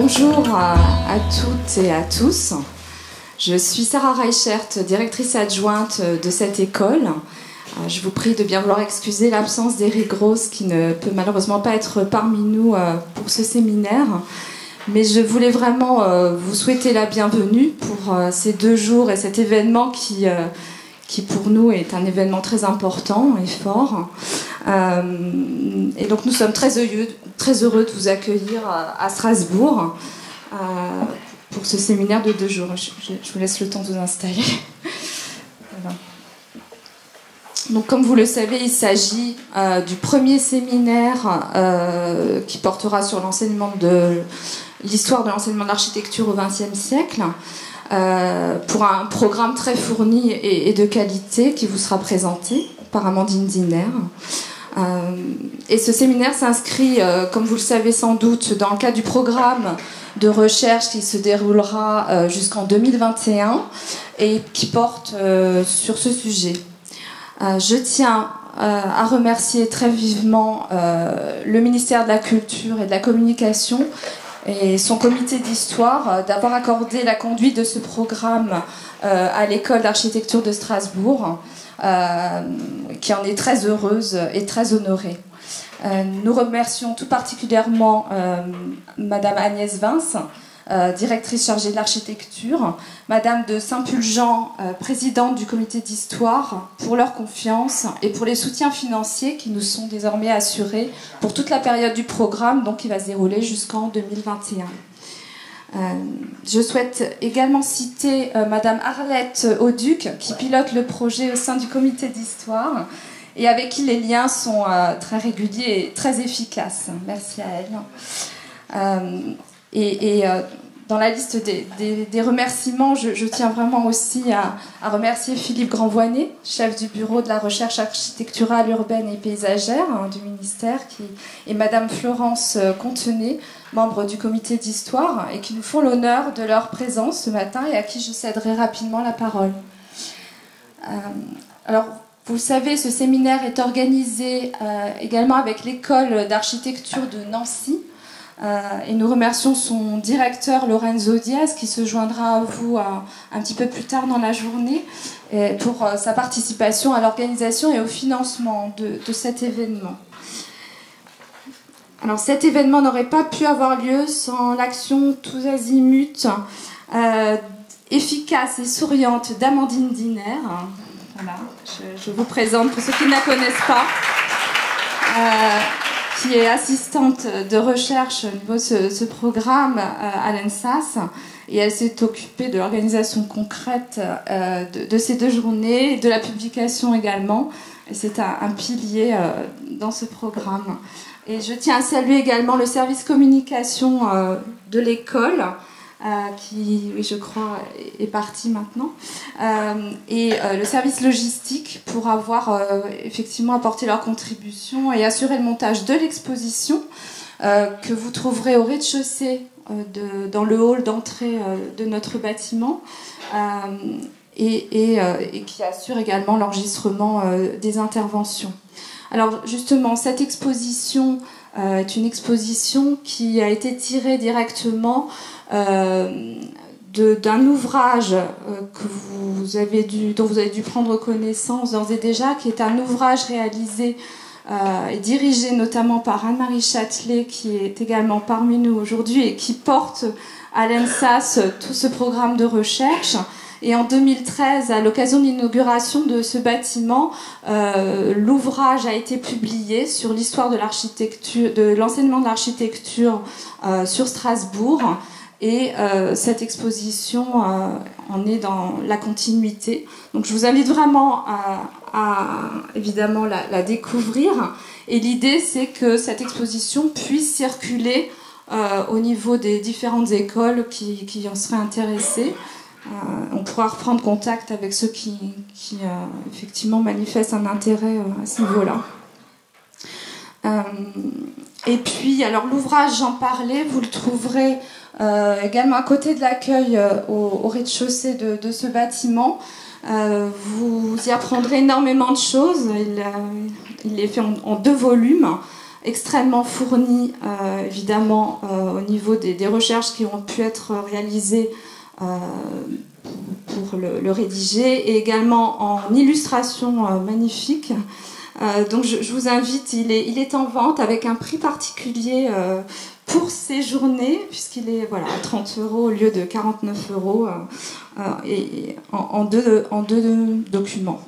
Bonjour à toutes et à tous. Je suis Sarah Reichert, directrice adjointe de cette école. Je vous prie de bien vouloir excuser l'absence d'Éric Grosse qui ne peut malheureusement pas être parmi nous pour ce séminaire. Mais je voulais vraiment vous souhaiter la bienvenue pour ces 2 jours et cet événement qui pour nous est un événement très important et fort. Et donc nous sommes très heureux de vous accueillir à Strasbourg pour ce séminaire de 2 jours. Je vous laisse le temps de vous installer. Voilà. Donc comme vous le savez, il s'agit du premier séminaire qui portera sur l'enseignement de l'histoire de l'enseignement de l'architecture au XXe siècle. Pour un programme très fourni et de qualité qui vous sera présenté par Amandine Diner. Et ce séminaire s'inscrit, comme vous le savez sans doute, dans le cadre du programme de recherche qui se déroulera jusqu'en 2021 et qui porte sur ce sujet. Je tiens à remercier très vivement le ministère de la Culture et de la Communication et son comité d'histoire d'avoir accordé la conduite de ce programme à l'école d'architecture de Strasbourg, qui en est très heureuse et très honorée. Nous remercions tout particulièrement Madame Agnès Vince, directrice chargée de l'architecture, Madame de Saint-Pulgent, présidente du comité d'histoire, pour leur confiance et pour les soutiens financiers qui nous sont désormais assurés pour toute la période du programme, donc qui va se dérouler jusqu'en 2021. Je souhaite également citer Madame Arlette Auduc, qui pilote le projet au sein du comité d'histoire et avec qui les liens sont très réguliers et très efficaces. Merci à elle. Dans la liste des remerciements, je tiens vraiment aussi à remercier Philippe Grandvoinet, chef du bureau de la recherche architecturale, urbaine et paysagère du ministère, et Madame Florence Contenay, membre du comité d'histoire, et qui nous font l'honneur de leur présence ce matin et à qui je céderai rapidement la parole. Alors, vous le savez, ce séminaire est organisé également avec l'école d'architecture de Nancy. Et nous remercions son directeur Lorenzo Diaz qui se joindra à vous un petit peu plus tard dans la journée pour sa participation à l'organisation et au financement de cet événement. Alors cet événement n'aurait pas pu avoir lieu sans l'action tous azimuts efficace et souriante d'Amandine Diner. Voilà, je vous présente pour ceux qui ne la connaissent pas. Qui est assistante de recherche au niveau de ce programme à l'ENSAS. Et elle s'est occupée de l'organisation concrète de ces 2 journées, de la publication également. Et c'est un pilier dans ce programme. Et je tiens à saluer également le service communication de l'école, qui, je crois, est parti maintenant, et le service logistique pour avoir effectivement apporté leur contribution et assuré le montage de l'exposition que vous trouverez au rez-de-chaussée dans le hall d'entrée de notre bâtiment et qui assure également l'enregistrement des interventions. Alors justement, cette exposition est une exposition qui a été tirée directement d'un ouvrage dont vous avez dû prendre connaissance d'ores et déjà, qui est un ouvrage réalisé et dirigé notamment par Anne-Marie Châtelet, qui est également parmi nous aujourd'hui et qui porte à l'ENSAS tout ce programme de recherche. Et en 2013, à l'occasion de l'inauguration de ce bâtiment, l'ouvrage a été publié sur l'histoire de l'architecture, de l'enseignement de l'architecture sur Strasbourg. Et cette exposition en est dans la continuité. Donc je vous invite vraiment à évidemment la découvrir. Et l'idée, c'est que cette exposition puisse circuler au niveau des différentes écoles qui en seraient intéressées. On pourra reprendre contact avec ceux qui effectivement manifestent un intérêt à ce niveau-là. Et puis, alors l'ouvrage, j'en parlais, vous le trouverez également à côté de l'accueil au rez-de-chaussée de ce bâtiment. Vous y apprendrez énormément de choses. Il est fait en 2 volumes. extrêmement fourni, évidemment, au niveau des recherches qui ont pu être réalisées pour le rédiger, et également en illustration magnifique. Donc je vous invite, il est en vente avec un prix particulier pour ces journées, puisqu'il est voilà, à 30 € au lieu de 49 € et en deux documents.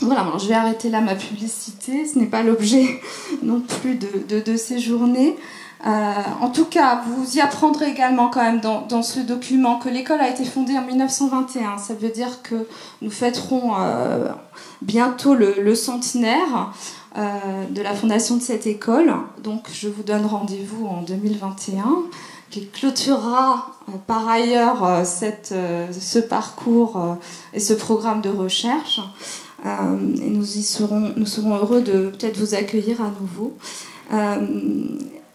Voilà, alors je vais arrêter là ma publicité, ce n'est pas l'objet non plus de ces journées. En tout cas, vous y apprendrez également quand même dans ce document que l'école a été fondée en 1921. Ça veut dire que nous fêterons bientôt le centenaire de la fondation de cette école. Donc je vous donne rendez-vous en 2021, qui clôturera par ailleurs ce parcours et ce programme de recherche. Et nous serons heureux de peut-être vous accueillir à nouveau.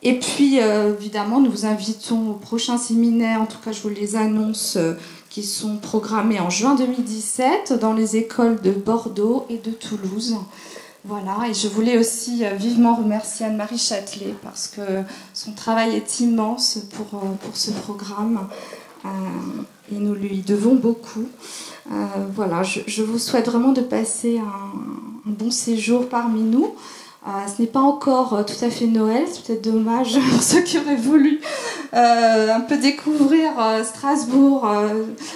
Et puis, évidemment, nous vous invitons au prochain séminaire, en tout cas je vous les annonce, qui sont programmés en juin 2017 dans les écoles de Bordeaux et de Toulouse. Voilà, et je voulais aussi vivement remercier Anne-Marie Châtelet parce que son travail est immense pour ce programme et nous lui devons beaucoup. Voilà, je vous souhaite vraiment de passer un bon séjour parmi nous. Ce n'est pas encore tout à fait Noël, c'est peut-être dommage pour ceux qui auraient voulu un peu découvrir Strasbourg,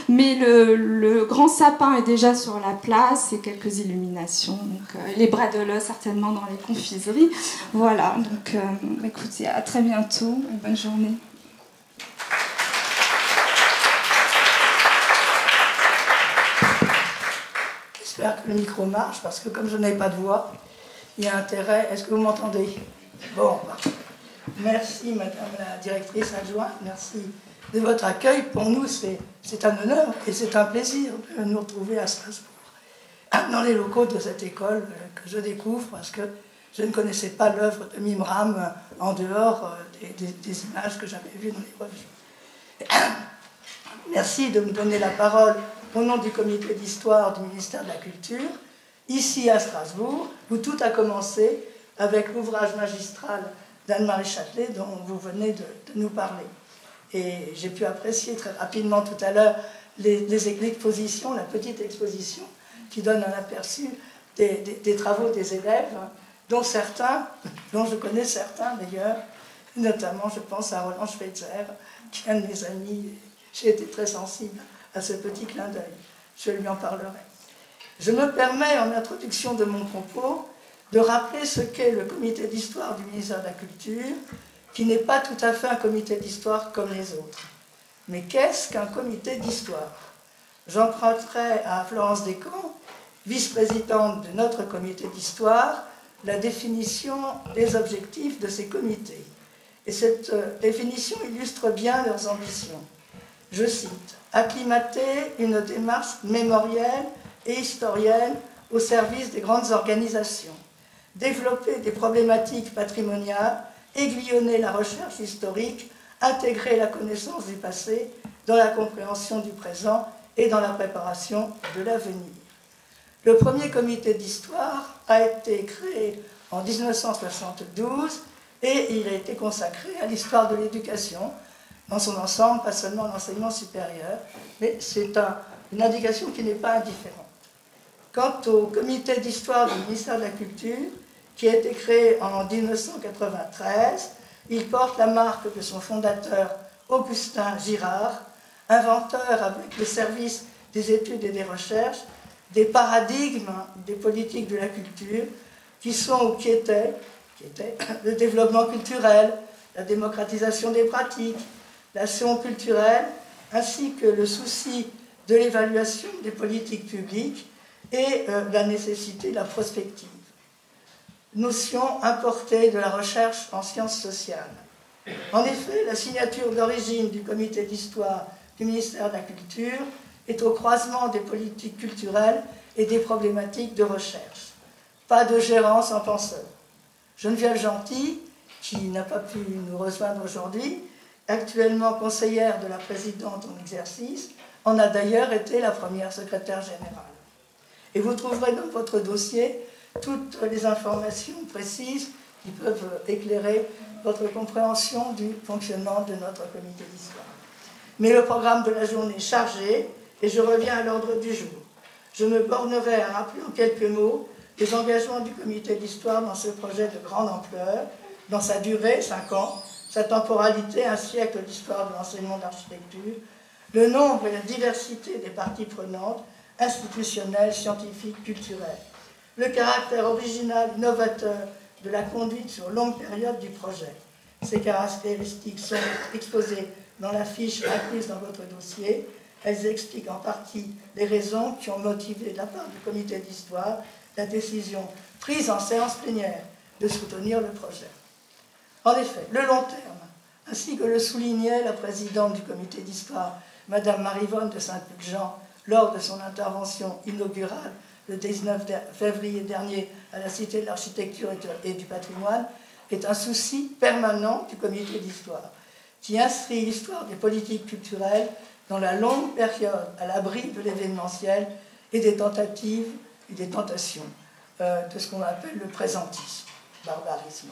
mais le grand sapin est déjà sur la place et quelques illuminations, donc les bradoleux certainement dans les confiseries. Voilà, donc écoutez, à très bientôt, une bonne journée. J'espère que le micro marche, parce que comme je n'ai pas de voix, il y a intérêt. Est-ce que vous m'entendez? Bon, merci Madame la directrice adjointe, merci de votre accueil. Pour nous, c'est un honneur et c'est un plaisir de nous retrouver à Strasbourg, dans les locaux de cette école que je découvre, parce que je ne connaissais pas l'œuvre de Mimram en dehors des images que j'avais vues dans les revues. Merci de me donner la parole au nom du comité d'histoire du ministère de la Culture, ici à Strasbourg, où tout a commencé avec l'ouvrage magistral d'Anne-Marie Châtelet dont vous venez de nous parler. Et j'ai pu apprécier très rapidement tout à l'heure l'exposition, la petite exposition, qui donne un aperçu des travaux des élèves, dont je connais certains d'ailleurs, notamment je pense à Roland Schweitzer, qui est un de mes amis. J'ai été très sensible à ce petit clin d'œil. Je lui en parlerai. Je me permets, en introduction de mon propos, de rappeler ce qu'est le comité d'histoire du ministère de la Culture, qui n'est pas tout à fait un comité d'histoire comme les autres. Mais qu'est-ce qu'un comité d'histoire? J'emprunterai à Florence Descamps, vice-présidente de notre comité d'histoire, la définition des objectifs de ces comités. Et cette définition illustre bien leurs ambitions. Je cite, « Acclimater une démarche mémorielle et historienne au service des grandes organisations, développer des problématiques patrimoniales, aiguillonner la recherche historique, intégrer la connaissance du passé dans la compréhension du présent et dans la préparation de l'avenir. » Le premier comité d'histoire a été créé en 1972 et il a été consacré à l'histoire de l'éducation dans son ensemble, pas seulement l'enseignement supérieur, mais c'est une indication qui n'est pas indifférente. Quant au comité d'histoire du ministère de la Culture, qui a été créé en 1993, il porte la marque de son fondateur Augustin Girard, inventeur avec le service des études et des recherches, des paradigmes des politiques de la culture, qui sont ou qui étaient le développement culturel, la démocratisation des pratiques, l'action culturelle, ainsi que le souci de l'évaluation des politiques publiques et la nécessité de la prospective. Notion importée de la recherche en sciences sociales. En effet, la signature d'origine du comité d'histoire du ministère de la Culture est au croisement des politiques culturelles et des problématiques de recherche. Pas de gérance en penseur. Geneviève Gentil, qui n'a pas pu nous rejoindre aujourd'hui, actuellement conseillère de la présidente en exercice, en a d'ailleurs été la première secrétaire générale. Et vous trouverez dans votre dossier toutes les informations précises qui peuvent éclairer votre compréhension du fonctionnement de notre comité d'histoire. Mais le programme de la journée est chargé et je reviens à l'ordre du jour. Je me bornerai à rappeler en quelques mots les engagements du comité d'histoire dans ce projet de grande ampleur, dans sa durée, 5 ans, sa temporalité, un siècle d'histoire de l'enseignement d'architecture, le nombre et la diversité des parties prenantes, institutionnelles, scientifiques, culturelles, le caractère original, innovateur de la conduite sur longue période du projet. Ces caractéristiques sont exposées dans la fiche incluse dans votre dossier. Elles expliquent en partie les raisons qui ont motivé de la part du comité d'histoire la décision prise en séance plénière de soutenir le projet. En effet, le long terme, ainsi que le soulignait la présidente du comité d'histoire, Madame Marie-Vonne de Saint-Pulgent, lors de son intervention inaugurale le 19 février dernier à la Cité de l'Architecture et du Patrimoine, est un souci permanent du comité d'histoire, qui inscrit l'histoire des politiques culturelles dans la longue période à l'abri de l'événementiel et des tentatives et des tentations de ce qu'on appelle le présentisme, barbarisme.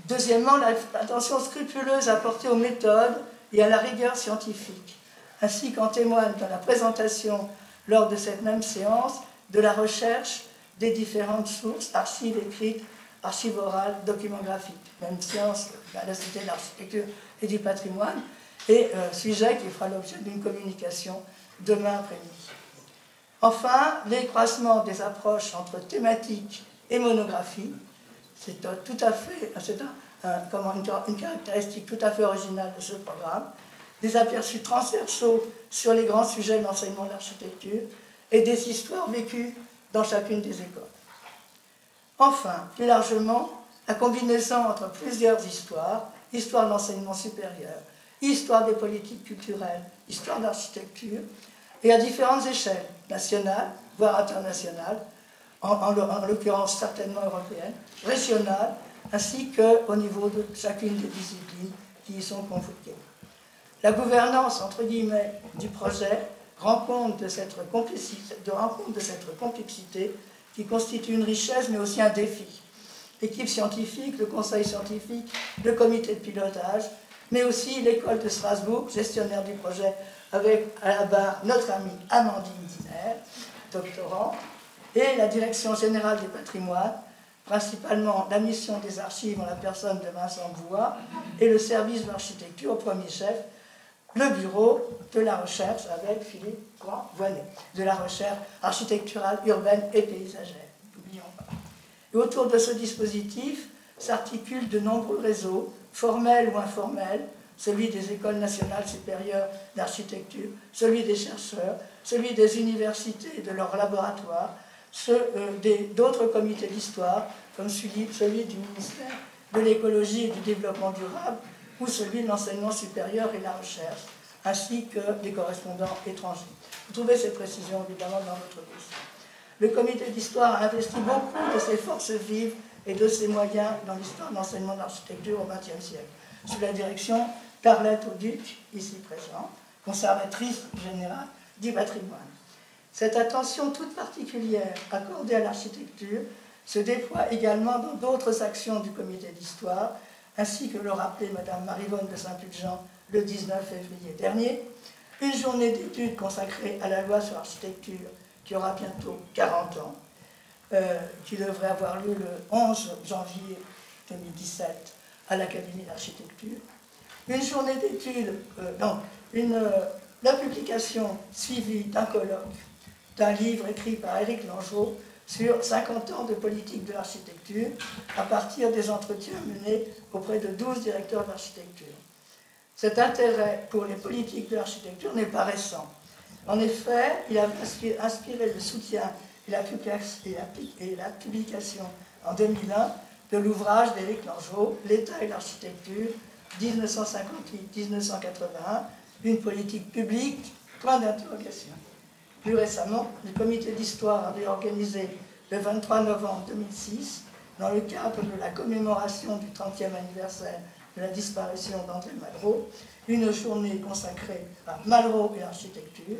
Deuxièmement, l'attention scrupuleuse apportée aux méthodes et à la rigueur scientifique, ainsi qu'en témoigne dans la présentation lors de cette même séance de la recherche des différentes sources, archives écrites, archives orales, documents graphiques. Même séance à la Cité de l'Architecture et du Patrimoine, et sujet qui fera l'objet d'une communication demain après-midi. Enfin, l'écroissement des approches entre thématique et monographie, c'est tout à fait, une caractéristique tout à fait originale de ce programme, des aperçus transversaux sur les grands sujets de l'enseignement de l'architecture et des histoires vécues dans chacune des écoles. Enfin, plus largement, la combinaison entre plusieurs histoires, histoire de l'enseignement supérieur, histoire des politiques culturelles, histoire d'architecture, et à différentes échelles, nationales, voire internationales, en l'occurrence certainement européennes, régionales, ainsi qu'au niveau de chacune des disciplines qui y sont convoquées. La gouvernance, entre guillemets, du projet rend compte de cette complexité qui constitue une richesse, mais aussi un défi. L'équipe scientifique, le conseil scientifique, le comité de pilotage, mais aussi l'école de Strasbourg, gestionnaire du projet, avec à la barre notre amie Amandine Diner, doctorant, et la direction générale des patrimoines, principalement la mission des archives en la personne de Vincent Bouat, et le service de l'architecture au premier chef, le bureau de la recherche avec Philippe Voinet, de la recherche architecturale, urbaine et paysagère. N'oublions pas. Et autour de ce dispositif s'articulent de nombreux réseaux, formels ou informels, celui des écoles nationales supérieures d'architecture, celui des chercheurs, celui des universités et de leurs laboratoires, ceux d'autres comités d'histoire, comme celui du ministère de l'écologie et du développement durable, ou celui de l'enseignement supérieur et la recherche, ainsi que des correspondants étrangers. Vous trouvez ces précisions évidemment dans votre dossier. Le comité d'histoire a investi beaucoup de ses forces vives et de ses moyens dans l'histoire de l'enseignement de l'architecture au XXe siècle, sous la direction d'Arlette Auduc, ici présente, conservatrice générale du patrimoine. Cette attention toute particulière accordée à l'architecture se déploie également dans d'autres actions du comité d'histoire, ainsi que le rappelait Mme Marie-Vonne de Saint-Pulgent le 19 février dernier, une journée d'études consacrée à la loi sur l'architecture qui aura bientôt 40 ans, qui devrait avoir lieu le 11 janvier 2017 à l'Académie d'architecture. Une journée d'études, la publication suivie d'un colloque, d'un livre écrit par Éric Langeau sur 50 ans de politique de l'architecture à partir des entretiens menés auprès de 12 directeurs d'architecture. Cet intérêt pour les politiques de l'architecture n'est pas récent. En effet, il a inspiré le soutien et la publication en 2001 de l'ouvrage d'Éric Langeau, L'État et l'architecture, 1958-1981, une politique publique, point d'interrogation. Plus récemment, le comité d'histoire avait organisé le 23 novembre 2006, dans le cadre de la commémoration du 30e anniversaire de la disparition d'André Malraux, une journée consacrée à Malraux et l'architecture,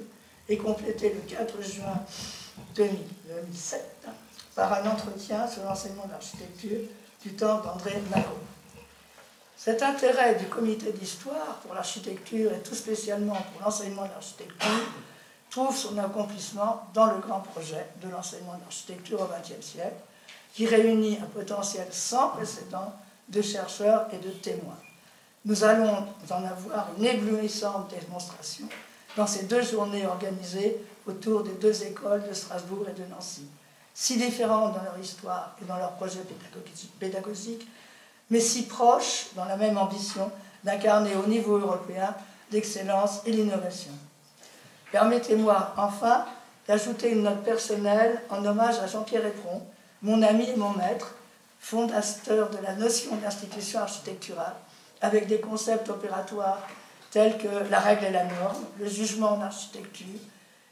et complétée le 4 juin 2007 par un entretien sur l'enseignement de l'architecture du temps d'André Malraux. Cet intérêt du comité d'histoire pour l'architecture et tout spécialement pour l'enseignement de l'architecture trouve son accomplissement dans le grand projet de l'enseignement de l'architecture au XXe siècle, qui réunit un potentiel sans précédent de chercheurs et de témoins. Nous allons en avoir une éblouissante démonstration dans ces 2 journées organisées autour des 2 écoles de Strasbourg et de Nancy, si différentes dans leur histoire et dans leur projet pédagogique, mais si proches dans la même ambition d'incarner au niveau européen l'excellence et l'innovation. Permettez-moi enfin d'ajouter une note personnelle en hommage à Jean-Pierre Éperon, mon ami et mon maître, fondateur de la notion d'institution architecturale, avec des concepts opératoires tels que la règle et la norme, le jugement en architecture,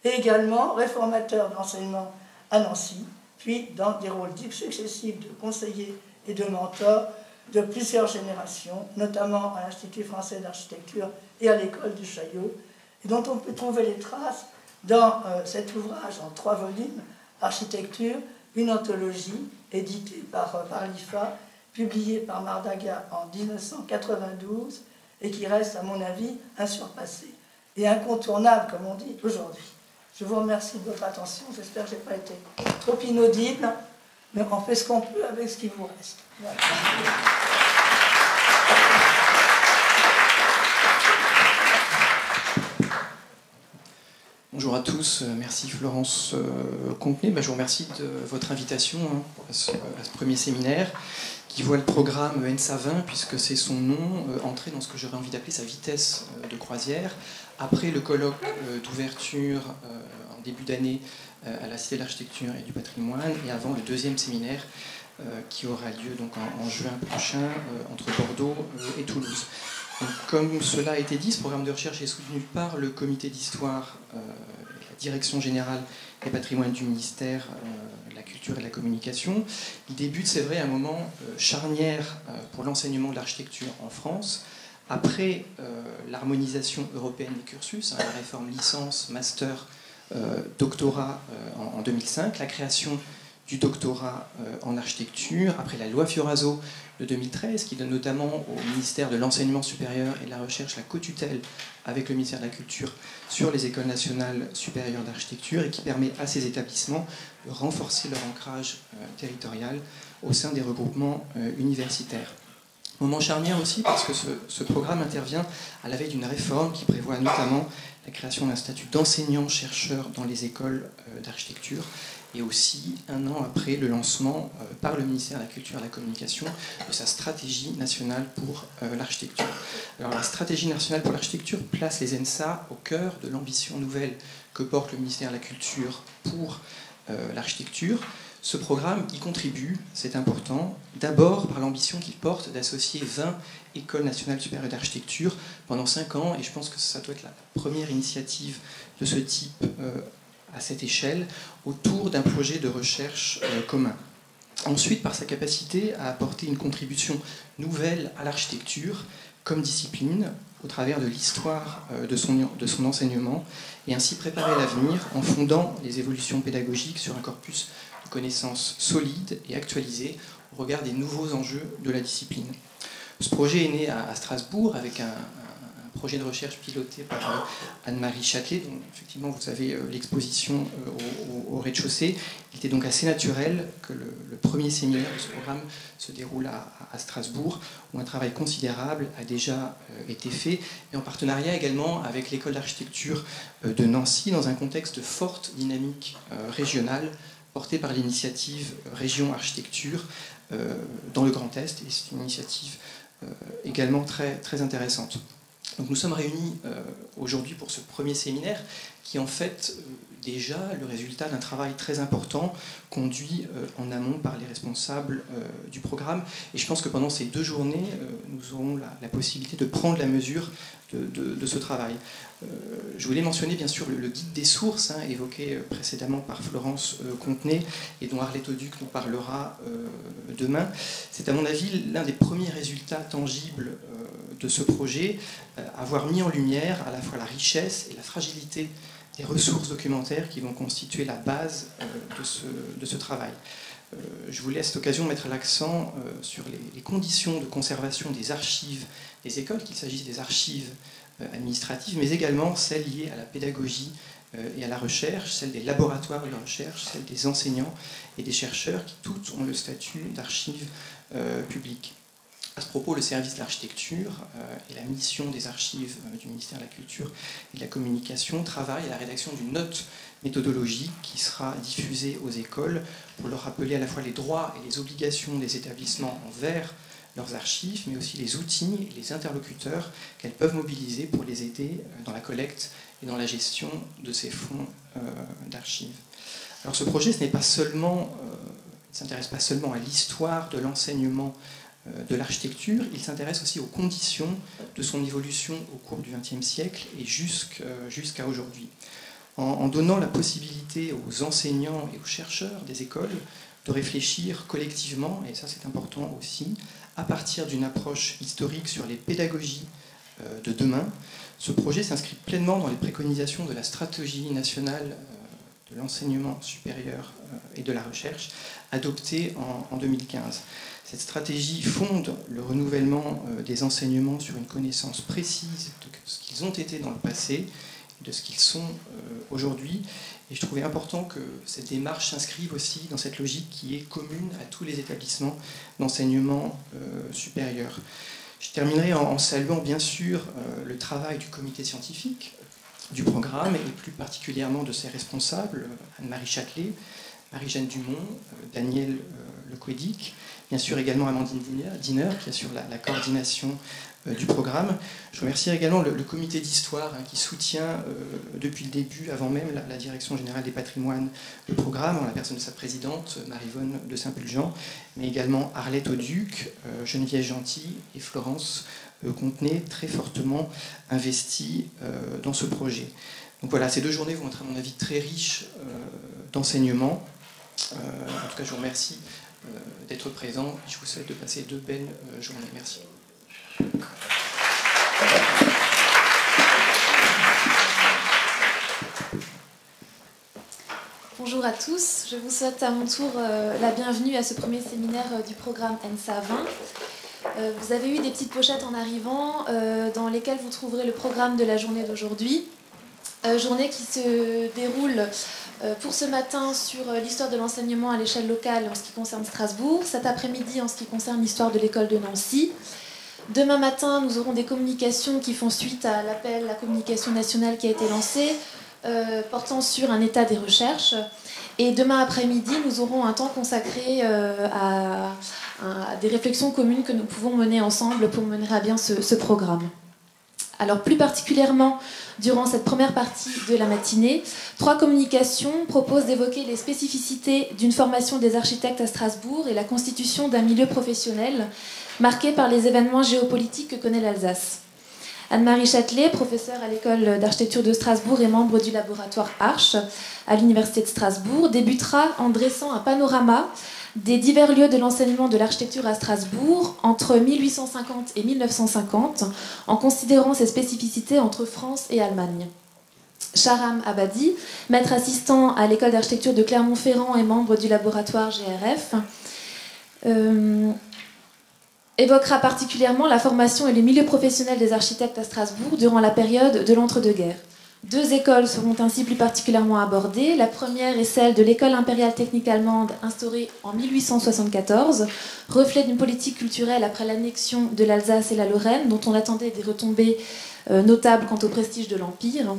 et également réformateur de l'enseignement à Nancy, puis dans des rôles successifs de conseiller et de mentor de plusieurs générations, notamment à l'Institut français d'architecture et à l'école du Chaillot, et dont on peut trouver les traces dans cet ouvrage en 3 volumes, Architecture, une anthologie, éditée par l'IFA, publiée par Mardaga en 1992, et qui reste, à mon avis, insurpassé et incontournable, comme on dit aujourd'hui. Je vous remercie de votre attention, j'espère que je n'ai pas été trop inaudible, mais on fait ce qu'on peut avec ce qui vous reste. Voilà. Bonjour à tous, merci Florence Contenay. Je vous remercie de votre invitation à ce premier séminaire qui voit le programme ENSA 20, puisque c'est son nom, entrer dans ce que j'aurais envie d'appeler sa vitesse de croisière. Après le colloque d'ouverture en début d'année à la Cité de l'Architecture et du Patrimoine, et avant le 2e séminaire qui aura lieu donc en juin prochain entre Bordeaux et Toulouse. Donc, comme cela a été dit, ce programme de recherche est soutenu par le comité d'histoire, la direction générale des patrimoines du ministère de la Culture et de la Communication. Il débute, c'est vrai, un moment charnière pour l'enseignement de l'architecture en France, après l'harmonisation européenne des cursus, la réforme licence, master, doctorat en 2005, la création du doctorat en architecture, après la loi Fioraso de 2013, qui donne notamment au ministère de l'Enseignement supérieur et de la Recherche la co-tutelle avec le ministère de la Culture sur les écoles nationales supérieures d'architecture et qui permet à ces établissements de renforcer leur ancrage territorial au sein des regroupements universitaires. Moment charnière aussi parce que ce programme intervient à la veille d'une réforme qui prévoit notamment la création d'un statut d'enseignant-chercheur dans les écoles d'architecture et aussi un an après le lancement par le ministère de la Culture et de la Communication de sa stratégie nationale pour l'architecture. Alors la stratégie nationale pour l'architecture place les ENSA au cœur de l'ambition nouvelle que porte le ministère de la Culture pour l'architecture. Ce programme y contribue, c'est important, d'abord par l'ambition qu'il porte d'associer 20 écoles nationales supérieures d'architecture pendant 5 ans, et je pense que ça doit être la première initiative de ce type à cette échelle, autour d'un projet de recherche commun. Ensuite, par sa capacité à apporter une contribution nouvelle à l'architecture comme discipline, au travers de l'histoire de son enseignement, et ainsi préparer l'avenir en fondant les évolutions pédagogiques sur un corpus de connaissances solides et actualisées au regard des nouveaux enjeux de la discipline. Ce projet est né à Strasbourg avec un projet de recherche piloté par Anne-Marie Châtelet, dont effectivement vous avez l'exposition au rez-de-chaussée. Il était donc assez naturel que le premier séminaire de ce programme se déroule à Strasbourg, où un travail considérable a déjà été fait, et en partenariat également avec l'école d'architecture de Nancy, dans un contexte de forte dynamique régionale, portée par l'initiative Région Architecture dans le Grand Est, et c'est une initiative également très, très intéressante. Donc nous sommes réunis aujourd'hui pour ce premier séminaire qui est en fait déjà le résultat d'un travail très important conduit en amont par les responsables du programme. Et je pense que pendant ces 2 journées, nous aurons la possibilité de prendre la mesure de ce travail. Je voulais mentionner bien sûr le guide des sources, évoqué précédemment par Florence Contenay et dont Arlette Auduc nous parlera demain. C'est à mon avis l'un des premiers résultats tangibles de ce projet, avoir mis en lumière à la fois la richesse et la fragilité des ressources documentaires qui vont constituer la base de ce travail. je voulais à cette occasion mettre l'accent sur les conditions de conservation des archives des écoles, qu'il s'agisse des archives administratives, mais également celles liées à la pédagogie et à la recherche, celles des laboratoires de recherche, celles des enseignants et des chercheurs, qui toutes ont le statut d'archives publiques. À ce propos, le service de l'architecture et la mission des archives du ministère de la Culture et de la Communication travaillent à la rédaction d'une note méthodologique qui sera diffusée aux écoles pour leur rappeler à la fois les droits et les obligations des établissements envers leurs archives, mais aussi les outils et les interlocuteurs qu'elles peuvent mobiliser pour les aider dans la collecte et dans la gestion de ces fonds d'archives. Alors ce projet, ce n'est pas seulement, il ne s'intéresse pas seulement à l'histoire de l'enseignement de l'architecture, il s'intéresse aussi aux conditions de son évolution au cours du XXe siècle et jusqu'à aujourd'hui. En donnant la possibilité aux enseignants et aux chercheurs des écoles de réfléchir collectivement, et ça c'est important aussi, à partir d'une approche historique sur les pédagogies de demain, ce projet s'inscrit pleinement dans les préconisations de la stratégie nationale de l'enseignement supérieur et de la recherche, adoptée en 2015. Cette stratégie fonde le renouvellement des enseignements sur une connaissance précise de ce qu'ils ont été dans le passé, de ce qu'ils sont aujourd'hui. Et je trouvais important que cette démarche s'inscrive aussi dans cette logique qui est commune à tous les établissements d'enseignement supérieur. Je terminerai en saluant bien sûr le travail du comité scientifique du programme et plus particulièrement de ses responsables, Anne-Marie Châtelet, Marie-Jeanne Dumont, Daniel Lequedic, bien sûr également Amandine Diner qui assure la coordination du programme. Je remercie également le comité d'histoire qui soutient depuis le début, avant même la Direction générale des patrimoines, le programme, en la personne de sa présidente, Marie-Vonne de Saint-Pulgent, mais également Arlette Auduc, Geneviève Gentil et Florence Contenay, très fortement investies dans ce projet. Donc voilà, ces 2 journées vont être à mon avis très riches d'enseignements. En tout cas, je vous remercie d'être présent et je vous souhaite de passer 2 belles journées. Merci. Bonjour à tous, je vous souhaite à mon tour la bienvenue à ce premier séminaire du programme ENSA 20. Vous avez eu des petites pochettes en arrivant dans lesquelles vous trouverez le programme de la journée d'aujourd'hui. Journée qui se déroule pour ce matin sur l'histoire de l'enseignement à l'échelle locale en ce qui concerne Strasbourg, cet après-midi en ce qui concerne l'histoire de l'école de Nancy. Demain matin, nous aurons des communications qui font suite à l'appel, la communication nationale qui a été lancée, portant sur un état des recherches. Et demain après-midi, nous aurons un temps consacré à des réflexions communes que nous pouvons mener ensemble pour mener à bien ce programme. Alors plus particulièrement, durant cette première partie de la matinée, 3 communications proposent d'évoquer les spécificités d'une formation des architectes à Strasbourg et la constitution d'un milieu professionnel marqué par les événements géopolitiques que connaît l'Alsace. Anne-Marie Châtelet, professeure à l'école d'architecture de Strasbourg et membre du laboratoire Arche à l'université de Strasbourg, débutera en dressant un panorama des divers lieux de l'enseignement de l'architecture à Strasbourg entre 1850 et 1950, en considérant ses spécificités entre France et Allemagne. Sharam Abadi, maître assistant à l'école d'architecture de Clermont-Ferrand et membre du laboratoire GRF, évoquera particulièrement la formation et le milieu professionnel des architectes à Strasbourg durant la période de l'entre-deux-guerres. 2 écoles seront ainsi plus particulièrement abordées. La première est celle de l'école impériale technique allemande instaurée en 1874, reflet d'une politique culturelle après l'annexion de l'Alsace et la Lorraine, dont on attendait des retombées notables quant au prestige de l'Empire.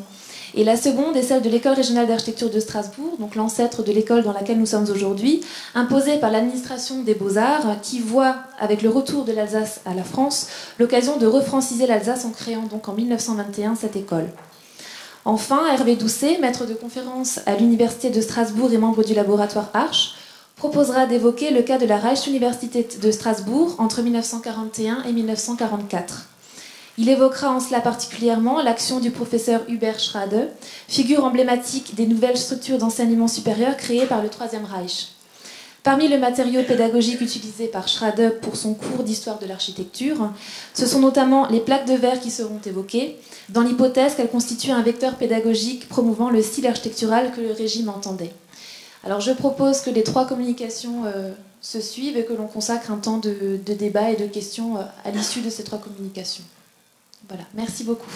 Et la seconde est celle de l'école régionale d'architecture de Strasbourg, donc l'ancêtre de l'école dans laquelle nous sommes aujourd'hui, imposée par l'administration des Beaux-Arts, qui voit, avec le retour de l'Alsace à la France, l'occasion de refranciser l'Alsace en créant donc en 1921 cette école. Enfin, Hervé Doucet, maître de conférence à l'Université de Strasbourg et membre du laboratoire Arche, proposera d'évoquer le cas de la Reichsuniversität de Strasbourg entre 1941 et 1944. Il évoquera en cela particulièrement l'action du professeur Hubert Schrade, figure emblématique des nouvelles structures d'enseignement supérieur créées par le Troisième Reich. Parmi le matériau pédagogique utilisé par Schrade pour son cours d'histoire de l'architecture, ce sont notamment les plaques de verre qui seront évoquées, dans l'hypothèse qu'elles constituent un vecteur pédagogique promouvant le style architectural que le régime entendait. Alors je propose que les 3 communications se suivent et que l'on consacre un temps de débat et de questions à l'issue de ces 3 communications. Voilà, merci beaucoup.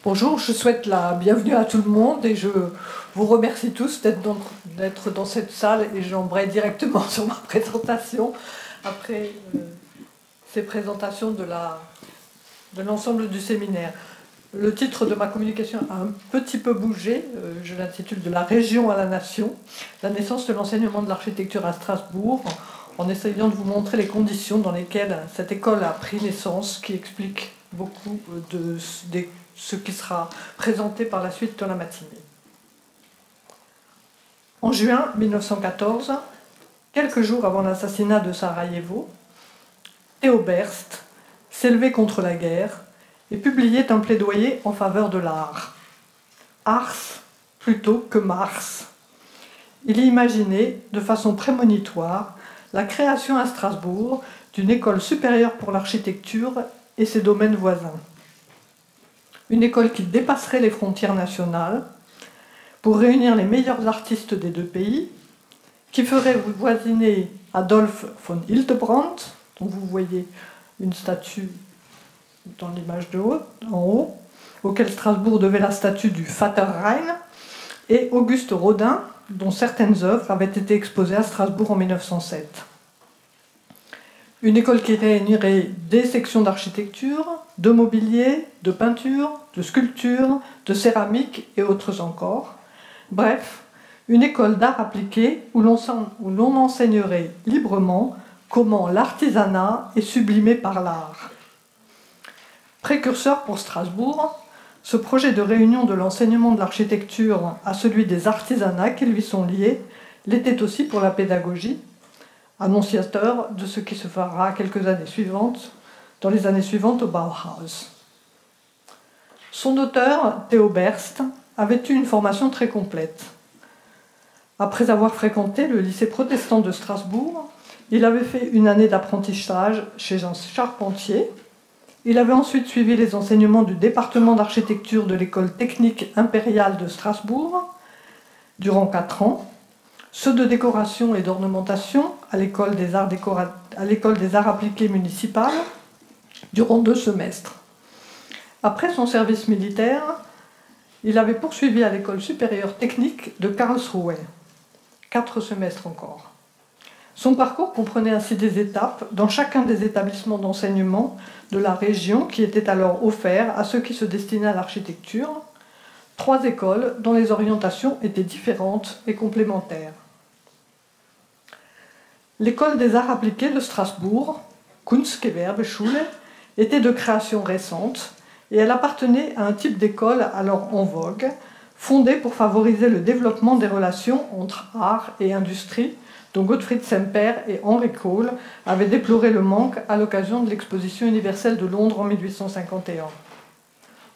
Bonjour, je souhaite la bienvenue à tout le monde et je vous remercie tous d'être dans cette salle et j'embraye directement sur ma présentation après ces présentations de l'ensemble du séminaire. Le titre de ma communication a un petit peu bougé, je l'intitule « De la région à la nation, la naissance de l'enseignement de l'architecture à Strasbourg », en essayant de vous montrer les conditions dans lesquelles cette école a pris naissance, qui explique beaucoup de ce qui sera présenté par la suite dans la matinée. En juin 1914, quelques jours avant l'assassinat de Sarajevo, Theo Berst s'élevait contre la guerre et publiait un plaidoyer en faveur de l'art. Ars plutôt que Mars. Il y imaginait, de façon prémonitoire, la création à Strasbourg d'une école supérieure pour l'architecture et ses domaines voisins. Une école qui dépasserait les frontières nationales pour réunir les meilleurs artistes des 2 pays, qui ferait voisiner Adolf von Hildebrand, dont vous voyez une statue dans l'image en haut, auquel Strasbourg devait la statue du Vater Rhein, et Auguste Rodin, dont certaines œuvres avaient été exposées à Strasbourg en 1907. Une école qui réunirait des sections d'architecture, de mobilier, de peinture, de sculpture, de céramique et autres encore. Bref, une école d'art appliqué où l'on enseignerait librement comment l'artisanat est sublimé par l'art. Précurseur pour Strasbourg, ce projet de réunion de l'enseignement de l'architecture à celui des artisanats qui lui sont liés l'était aussi pour la pédagogie, annonciateur de ce qui se fera dans les années suivantes au Bauhaus. Son auteur, Theo Berst, avait eu une formation très complète. Après avoir fréquenté le lycée protestant de Strasbourg, il avait fait une année d'apprentissage chez un charpentier. Il avait ensuite suivi les enseignements du département d'architecture de l'école technique impériale de Strasbourg durant 4 ans, ceux de décoration et d'ornementation à l'école des arts appliqués municipales durant 2 semestres. Après son service militaire, il avait poursuivi à l'école supérieure technique de Karlsruhe, 4 semestres encore. Son parcours comprenait ainsi des étapes dans chacun des établissements d'enseignement de la région qui étaient alors offerts à ceux qui se destinaient à l'architecture, 3 écoles dont les orientations étaient différentes et complémentaires. L'école des arts appliqués de Strasbourg, Kunstgewerbeschule, était de création récente et elle appartenait à un type d'école alors en vogue, fondée pour favoriser le développement des relations entre art et industrie, dont Gottfried Semper et Henri Kohl avaient déploré le manque à l'occasion de l'exposition universelle de Londres en 1851.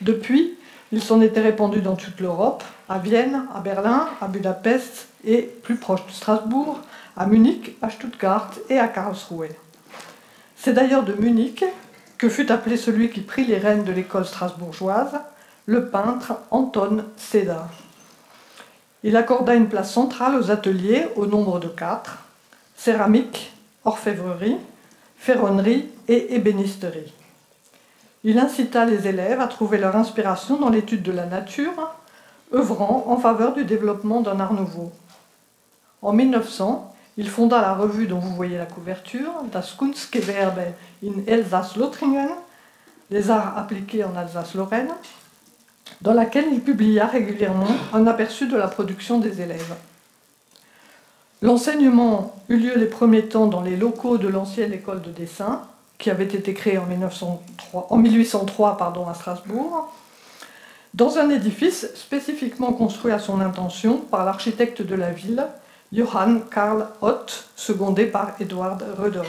Depuis, il s'en était répandu dans toute l'Europe, à Vienne, à Berlin, à Budapest et, plus proche de Strasbourg, à Munich, à Stuttgart et à Karlsruhe. C'est d'ailleurs de Munich que fut appelé celui qui prit les rênes de l'école strasbourgeoise, le peintre Anton Seda. Il accorda une place centrale aux ateliers au nombre de 4, céramique, orfèvrerie, ferronnerie et ébénisterie. Il incita les élèves à trouver leur inspiration dans l'étude de la nature, œuvrant en faveur du développement d'un art nouveau. En 1900, il fonda la revue dont vous voyez la couverture, Das Kunstgewerbe in Elsass-Lothringen, les arts appliqués en Alsace-Lorraine, dans laquelle il publia régulièrement un aperçu de la production des élèves. L'enseignement eut lieu les premiers temps dans les locaux de l'ancienne école de dessin, qui avait été créée en 1803 à Strasbourg, dans un édifice spécifiquement construit à son intention par l'architecte de la ville, Johann Karl Ott, secondé par Eduard Röderer.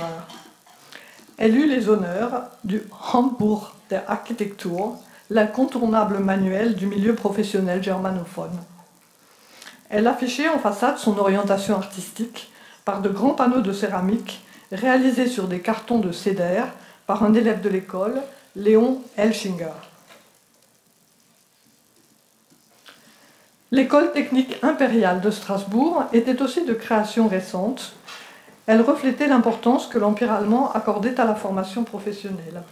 Elle eut les honneurs du Handbuch der Architektur, l'incontournable manuel du milieu professionnel germanophone. Elle affichait en façade son orientation artistique par de grands panneaux de céramique réalisés sur des cartons de cédère par un élève de l'école, Léon Elschinger. L'école technique impériale de Strasbourg était aussi de création récente. Elle reflétait l'importance que l'Empire allemand accordait à la formation professionnelle.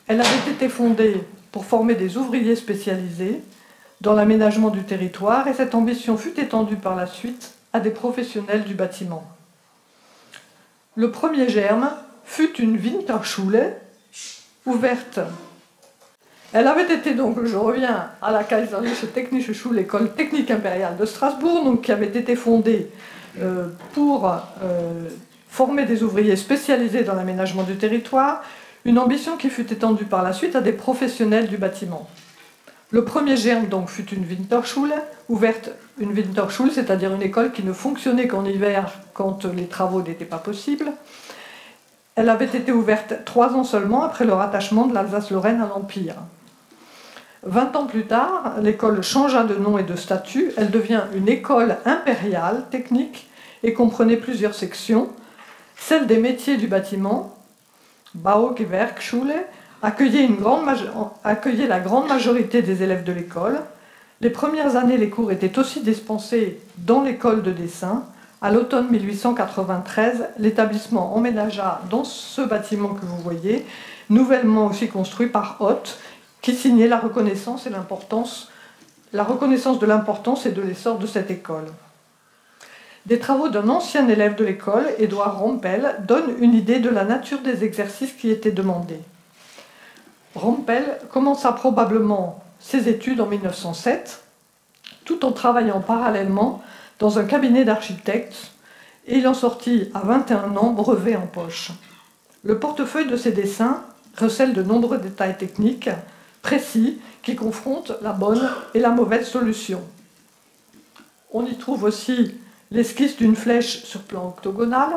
Elle avait été fondée pour former des ouvriers spécialisés dans l'aménagement du territoire et cette ambition fut étendue par la suite à des professionnels du bâtiment. Le premier germe fut une Winterschule ouverte. Elle avait été donc, je reviens à la Kaiserliche Technische Schule, l'école technique impériale de Strasbourg, donc, qui avait été fondée pour former des ouvriers spécialisés dans l'aménagement du territoire, une ambition qui fut étendue par la suite à des professionnels du bâtiment. Le premier germe donc fut une Winterschule, ouverte, une Winterschule, c'est-à-dire une école qui ne fonctionnait qu'en hiver quand les travaux n'étaient pas possibles. Elle avait été ouverte 3 ans seulement après le rattachement de l'Alsace-Lorraine à l'Empire. 20 ans plus tard, l'école changea de nom et de statut. Elle devient une école impériale technique et comprenait plusieurs sections. Celle des métiers du bâtiment, Baugewerkschule, accueillait la grande majorité des élèves de l'école. Les premières années, les cours étaient aussi dispensés dans l'école de dessin. À l'automne 1893, l'établissement emménagea dans ce bâtiment que vous voyez, nouvellement aussi construit par Ott, qui signait la reconnaissance de l'importance et de l'essor de cette école. Des travaux d'un ancien élève de l'école, Édouard Rompel, donnent une idée de la nature des exercices qui étaient demandés. Rompel commença probablement ses études en 1907, tout en travaillant parallèlement dans un cabinet d'architectes, et il en sortit à 21 ans, brevet en poche. Le portefeuille de ses dessins recèle de nombreux détails techniques précis qui confrontent la bonne et la mauvaise solution. On y trouve aussi l'esquisse d'une flèche sur plan octogonal,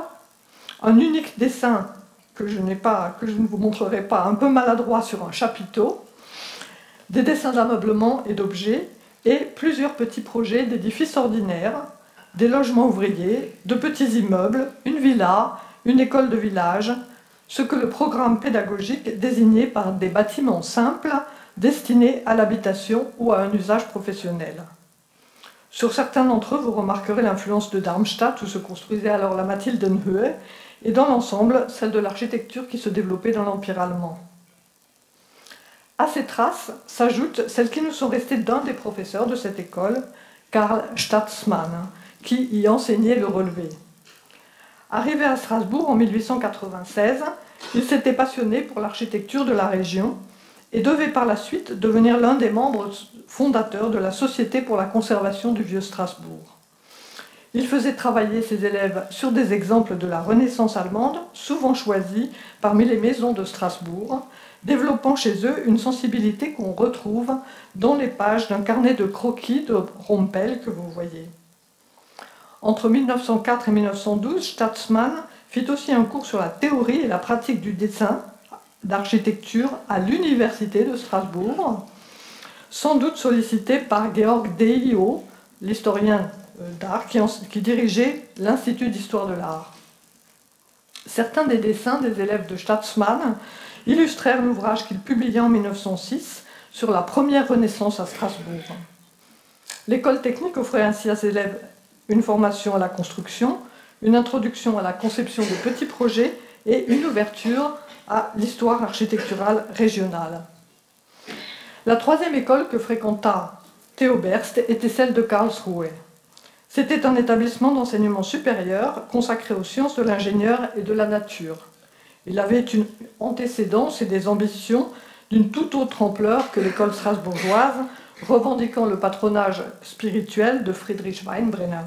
un unique dessin que je ne vous montrerai pas, un peu maladroit sur un chapiteau, des dessins d'ameublement et d'objets, et plusieurs petits projets d'édifices ordinaires, des logements ouvriers, de petits immeubles, une villa, une école de village, ce que le programme pédagogique désignait par des bâtiments simples destinés à l'habitation ou à un usage professionnel. Sur certains d'entre eux, vous remarquerez l'influence de Darmstadt, où se construisait alors la Mathildenhöhe, et dans l'ensemble, celle de l'architecture qui se développait dans l'Empire allemand. À ces traces s'ajoutent celles qui nous sont restées d'un des professeurs de cette école, Karl Staatsmann, qui y enseignait le relevé. Arrivé à Strasbourg en 1896, il s'était passionné pour l'architecture de la région et devait par la suite devenir l'un des membres fondateurs de la Société pour la conservation du vieux Strasbourg. Il faisait travailler ses élèves sur des exemples de la Renaissance allemande, souvent choisis parmi les maisons de Strasbourg, développant chez eux une sensibilité qu'on retrouve dans les pages d'un carnet de croquis de Rompel que vous voyez. Entre 1904 et 1912, Staatsmann fit aussi un cours sur la théorie et la pratique du dessin d'architecture à l'Université de Strasbourg, sans doute sollicité par Georg Deilio, l'historien d'art qui dirigeait l'Institut d'histoire de l'art. Certains des dessins des élèves de Staatsmann illustrèrent l'ouvrage qu'il publia en 1906 sur la première Renaissance à Strasbourg. L'école technique offrait ainsi à ses élèves une formation à la construction, une introduction à la conception de petits projets et une ouverture à l'histoire architecturale régionale. La troisième école que fréquenta Theo Berst était celle de Karlsruhe. C'était un établissement d'enseignement supérieur consacré aux sciences de l'ingénieur et de la nature. Il avait une antécédence et des ambitions d'une toute autre ampleur que l'école strasbourgeoise, revendiquant le patronage spirituel de Friedrich Weinbrenner.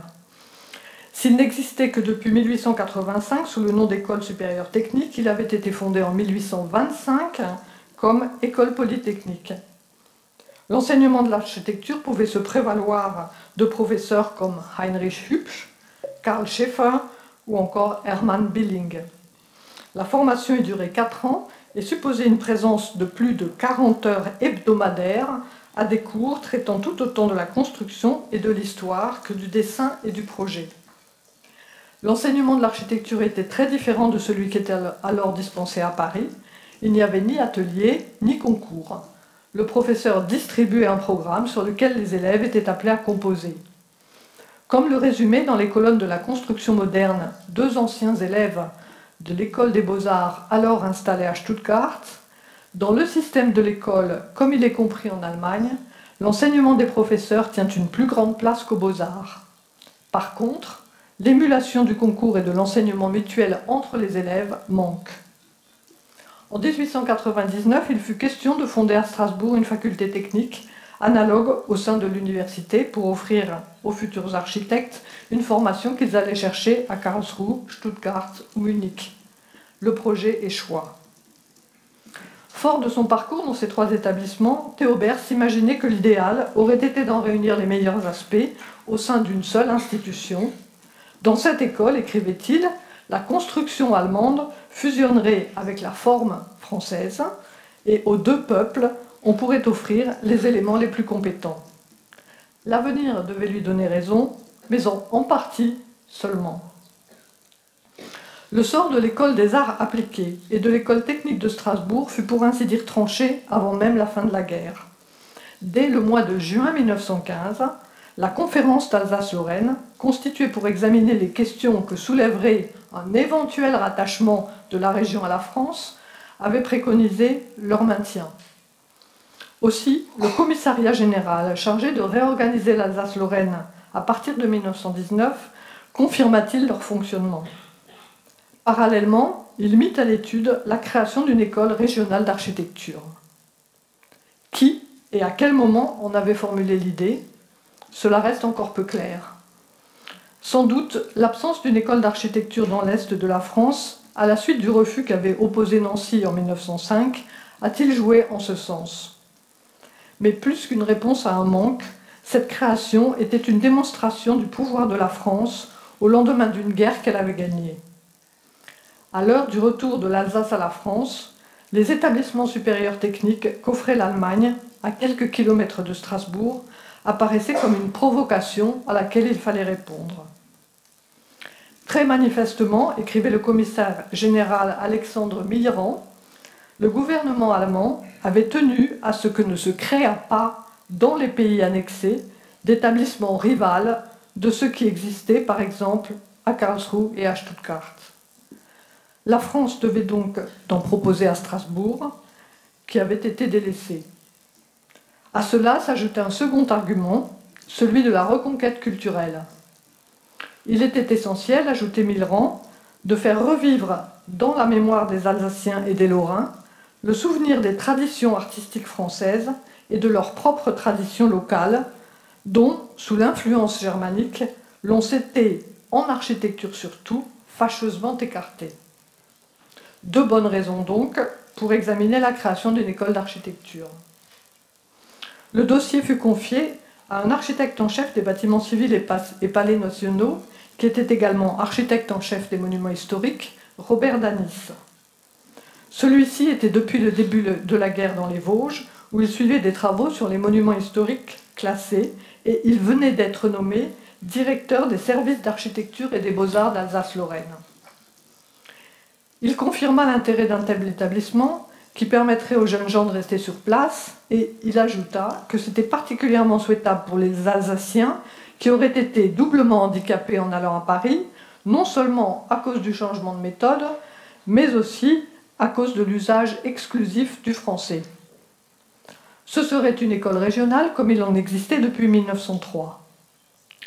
S'il n'existait que depuis 1885 sous le nom d'École supérieure technique, il avait été fondé en 1825 comme École polytechnique. L'enseignement de l'architecture pouvait se prévaloir de professeurs comme Heinrich Hübsch, Karl Schäfer ou encore Hermann Billing. La formation y durait 4 ans et supposait une présence de plus de 40 heures hebdomadaires à des cours traitant tout autant de la construction et de l'histoire que du dessin et du projet. L'enseignement de l'architecture était très différent de celui qui était alors dispensé à Paris, Il n'y avait ni atelier, ni concours. Le professeur distribuait un programme sur lequel les élèves étaient appelés à composer. Comme le résumaient dans les colonnes de la construction moderne 2 anciens élèves de l'école des beaux-arts alors installée à Stuttgart, dans le système de l'école, comme il est compris en Allemagne, l'enseignement des professeurs tient une plus grande place qu'aux beaux-arts. Par contre, l'émulation du concours et de l'enseignement mutuel entre les élèves manque. En 1899, il fut question de fonder à Strasbourg une faculté technique analogue au sein de l'université pour offrir aux futurs architectes une formation qu'ils allaient chercher à Karlsruhe, Stuttgart ou Munich. Le projet échoua. Fort de son parcours dans ces 3 établissements, Théobert s'imaginait que l'idéal aurait été d'en réunir les meilleurs aspects au sein d'une seule institution. Dans cette école, écrivait-il, la construction allemande fusionnerait avec la forme française et aux 2 peuples, on pourrait offrir les éléments les plus compétents. L'avenir devait lui donner raison, mais en partie seulement. Le sort de l'école des arts appliqués et de l'école technique de Strasbourg fut pour ainsi dire tranché avant même la fin de la guerre. Dès le mois de juin 1915, la conférence d'Alsace-Lorraine, constituée pour examiner les questions que soulèverait un éventuel rattachement de la région à la France, avait préconisé leur maintien. Aussi, le commissariat général chargé de réorganiser l'Alsace-Lorraine à partir de 1919 confirma-t-il leur fonctionnement. Parallèlement, il mit à l'étude la création d'une école régionale d'architecture. Qui et à quel moment en avait formulé l'idée? Cela reste encore peu clair. Sans doute, l'absence d'une école d'architecture dans l'Est de la France, à la suite du refus qu'avait opposé Nancy en 1905, a-t-il joué en ce sens? Mais plus qu'une réponse à un manque, cette création était une démonstration du pouvoir de la France au lendemain d'une guerre qu'elle avait gagnée. À l'heure du retour de l'Alsace à la France, les établissements supérieurs techniques qu'offrait l'Allemagne, à quelques kilomètres de Strasbourg, apparaissaient comme une provocation à laquelle il fallait répondre. Très manifestement, écrivait le commissaire général Alexandre Millerand, le gouvernement allemand avait tenu à ce que ne se créât pas dans les pays annexés d'établissements rivales de ceux qui existaient par exemple à Karlsruhe et à Stuttgart. La France devait donc en proposer à Strasbourg, qui avait été délaissé. À cela s'ajoutait un second argument, celui de la reconquête culturelle. Il était essentiel, ajoutait Millerand, de faire revivre dans la mémoire des Alsaciens et des Lorrains le souvenir des traditions artistiques françaises et de leurs propres traditions locales, dont, sous l'influence germanique, l'on s'était, en architecture surtout, fâcheusement écarté. 2 bonnes raisons donc pour examiner la création d'une école d'architecture. Le dossier fut confié à un architecte en chef des bâtiments civils et palais nationaux, qui était également architecte en chef des monuments historiques, Robert Danis. Celui-ci était depuis le début de la guerre dans les Vosges, où il suivait des travaux sur les monuments historiques classés, et il venait d'être nommé directeur des services d'architecture et des beaux-arts d'Alsace-Lorraine. Il confirma l'intérêt d'un tel établissement qui permettrait aux jeunes gens de rester sur place, et il ajouta que c'était particulièrement souhaitable pour les Alsaciens qui auraient été doublement handicapés en allant à Paris, non seulement à cause du changement de méthode, mais aussi à cause de l'usage exclusif du français. Ce serait une école régionale comme il en existait depuis 1903.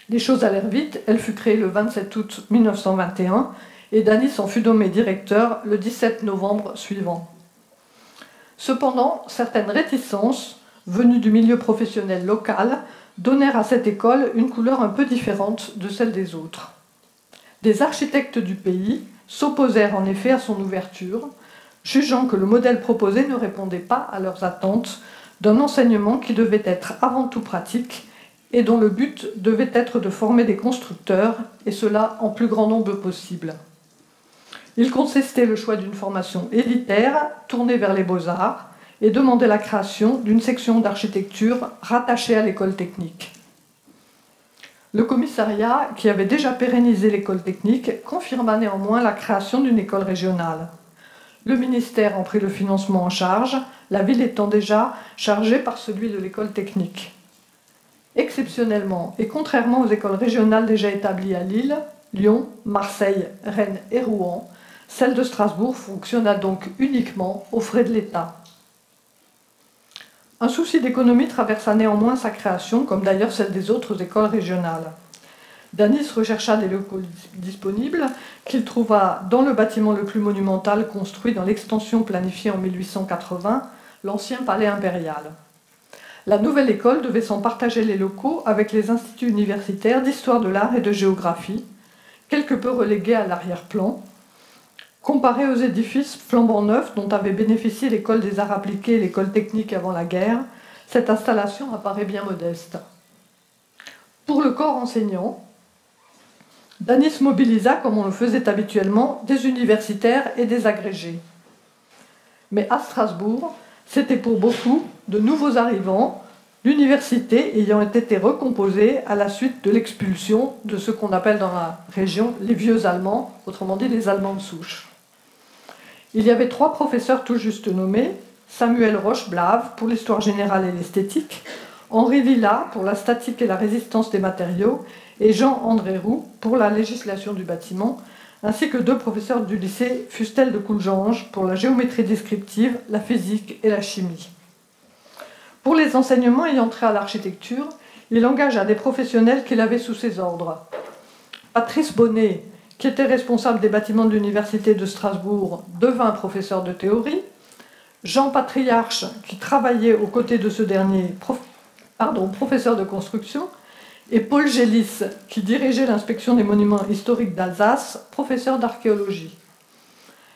Les choses allèrent vite, elle fut créée le 27 août 1921 et Danis en fut nommé directeur le 17 novembre suivant. Cependant, certaines réticences, venues du milieu professionnel local, donnèrent à cette école une couleur un peu différente de celle des autres. Des architectes du pays s'opposèrent en effet à son ouverture, jugeant que le modèle proposé ne répondait pas à leurs attentes d'un enseignement qui devait être avant tout pratique et dont le but devait être de former des constructeurs, et cela en plus grand nombre possible. Ils contestaient le choix d'une formation élitaire tournée vers les beaux-arts et demandaient la création d'une section d'architecture rattachée à l'école technique. Le commissariat, qui avait déjà pérennisé l'école technique, confirma néanmoins la création d'une école régionale. le ministère en prit le financement en charge, la ville étant déjà chargée par celui de l'école technique. Exceptionnellement, et contrairement aux écoles régionales déjà établies à Lille, Lyon, Marseille, Rennes et Rouen, celle de Strasbourg fonctionna donc uniquement aux frais de l'État. Un souci d'économie traversa néanmoins sa création, comme d'ailleurs celle des autres écoles régionales. Danis rechercha des locaux disponibles qu'il trouva dans le bâtiment le plus monumental construit dans l'extension planifiée en 1880, l'ancien palais impérial. La nouvelle école devait s'en partager les locaux avec les instituts universitaires d'histoire de l'art et de géographie, quelque peu relégués à l'arrière-plan. Comparé aux édifices flambant neufs dont avait bénéficié l'école des arts appliqués et l'école technique avant la guerre, cette installation apparaît bien modeste. Pour le corps enseignant, Danis mobilisa, comme on le faisait habituellement, des universitaires et des agrégés. Mais à Strasbourg, c'était pour beaucoup de nouveaux arrivants, l'université ayant été recomposée à la suite de l'expulsion de ce qu'on appelle dans la région les vieux Allemands, autrement dit les Allemands de souche. Il y avait 3 professeurs tout juste nommés, Samuel Roche-Blave pour l'histoire générale et l'esthétique, Henri Villa pour la statique et la résistance des matériaux et Jean-André Roux pour la législation du bâtiment, ainsi que 2 professeurs du lycée Fustel de Couljange pour la géométrie descriptive, la physique et la chimie. Pour les enseignements ayant trait à l'architecture, il engagea des professionnels qu'il avait sous ses ordres. Patrice Bonnet, qui était responsable des bâtiments de l'université de Strasbourg, devint professeur de théorie. Jean Patriarche, qui travaillait aux côtés de ce dernier, professeur de construction, et Paul Gélis, qui dirigeait l'inspection des monuments historiques d'Alsace, professeur d'archéologie.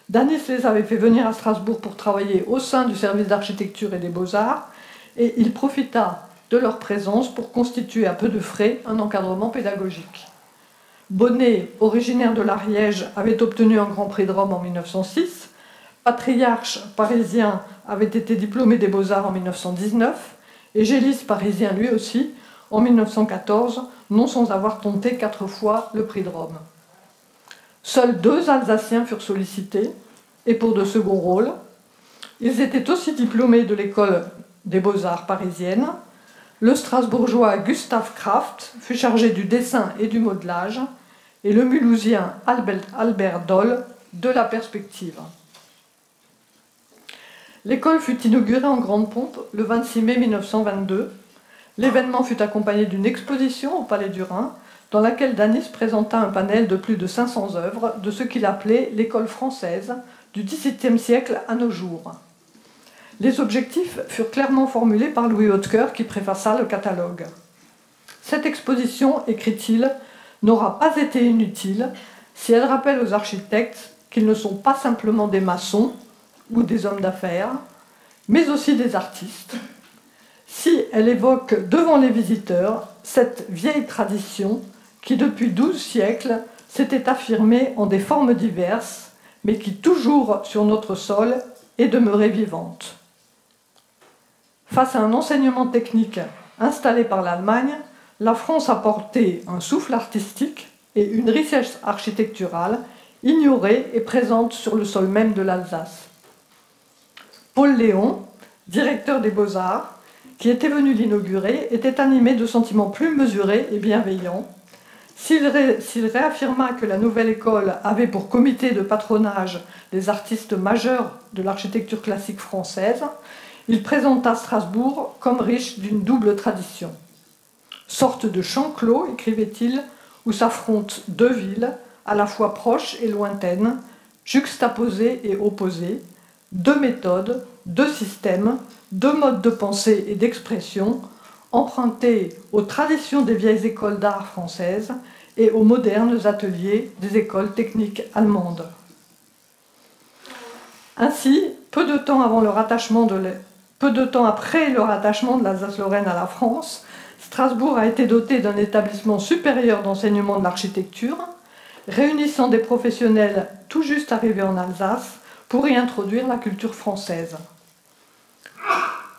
Danis les avait fait venir à Strasbourg pour travailler au sein du service d'architecture et des beaux-arts, et il profita de leur présence pour constituer à peu de frais un encadrement pédagogique. Bonnet, originaire de l'Ariège, avait obtenu un Grand Prix de Rome en 1906. Patriarche, parisien, avait été diplômé des Beaux-Arts en 1919. Et Gélis, parisien lui aussi, en 1914, non sans avoir tenté 4 fois le Prix de Rome. Seuls 2 Alsaciens furent sollicités, et pour de seconds rôles. Ils étaient aussi diplômés de l'école des Beaux-Arts parisienne. Le Strasbourgeois Gustave Kraft fut chargé du dessin et du modelage, et le Mulhousien Albert Doll de la perspective. L'école fut inaugurée en grande pompe le 26 mai 1922. L'événement fut accompagné d'une exposition au Palais du Rhin, dans laquelle Danis présenta un panel de plus de 500 œuvres de ce qu'il appelait l'école française du XVIIe siècle à nos jours. Les objectifs furent clairement formulés par Louis Hautecoeur qui préfaça le catalogue. Cette exposition, écrit-il, n'aura pas été inutile si elle rappelle aux architectes qu'ils ne sont pas simplement des maçons ou des hommes d'affaires, mais aussi des artistes, si elle évoque devant les visiteurs cette vieille tradition qui depuis 12 siècles s'était affirmée en des formes diverses, mais qui toujours sur notre sol est demeurée vivante. Face à un enseignement technique installé par l'Allemagne, la France a porté un souffle artistique et une richesse architecturale ignorée et présente sur le sol même de l'Alsace. Paul Léon, directeur des Beaux-Arts, qui était venu l'inaugurer, était animé de sentiments plus mesurés et bienveillants. S'il réaffirma que la nouvelle école avait pour comité de patronage des artistes majeurs de l'architecture classique française, il présenta Strasbourg comme riche d'une double tradition. Sorte de champ clos, écrivait-il, où s'affrontent 2 villes, à la fois proches et lointaines, juxtaposées et opposées, 2 méthodes, 2 systèmes, 2 modes de pensée et d'expression, empruntés aux traditions des vieilles écoles d'art françaises et aux modernes ateliers des écoles techniques allemandes. Ainsi, peu de temps après le rattachement de l'Alsace-Lorraine à la France, Strasbourg a été doté d'un établissement supérieur d'enseignement de l'architecture, réunissant des professionnels tout juste arrivés en Alsace pour y introduire la culture française.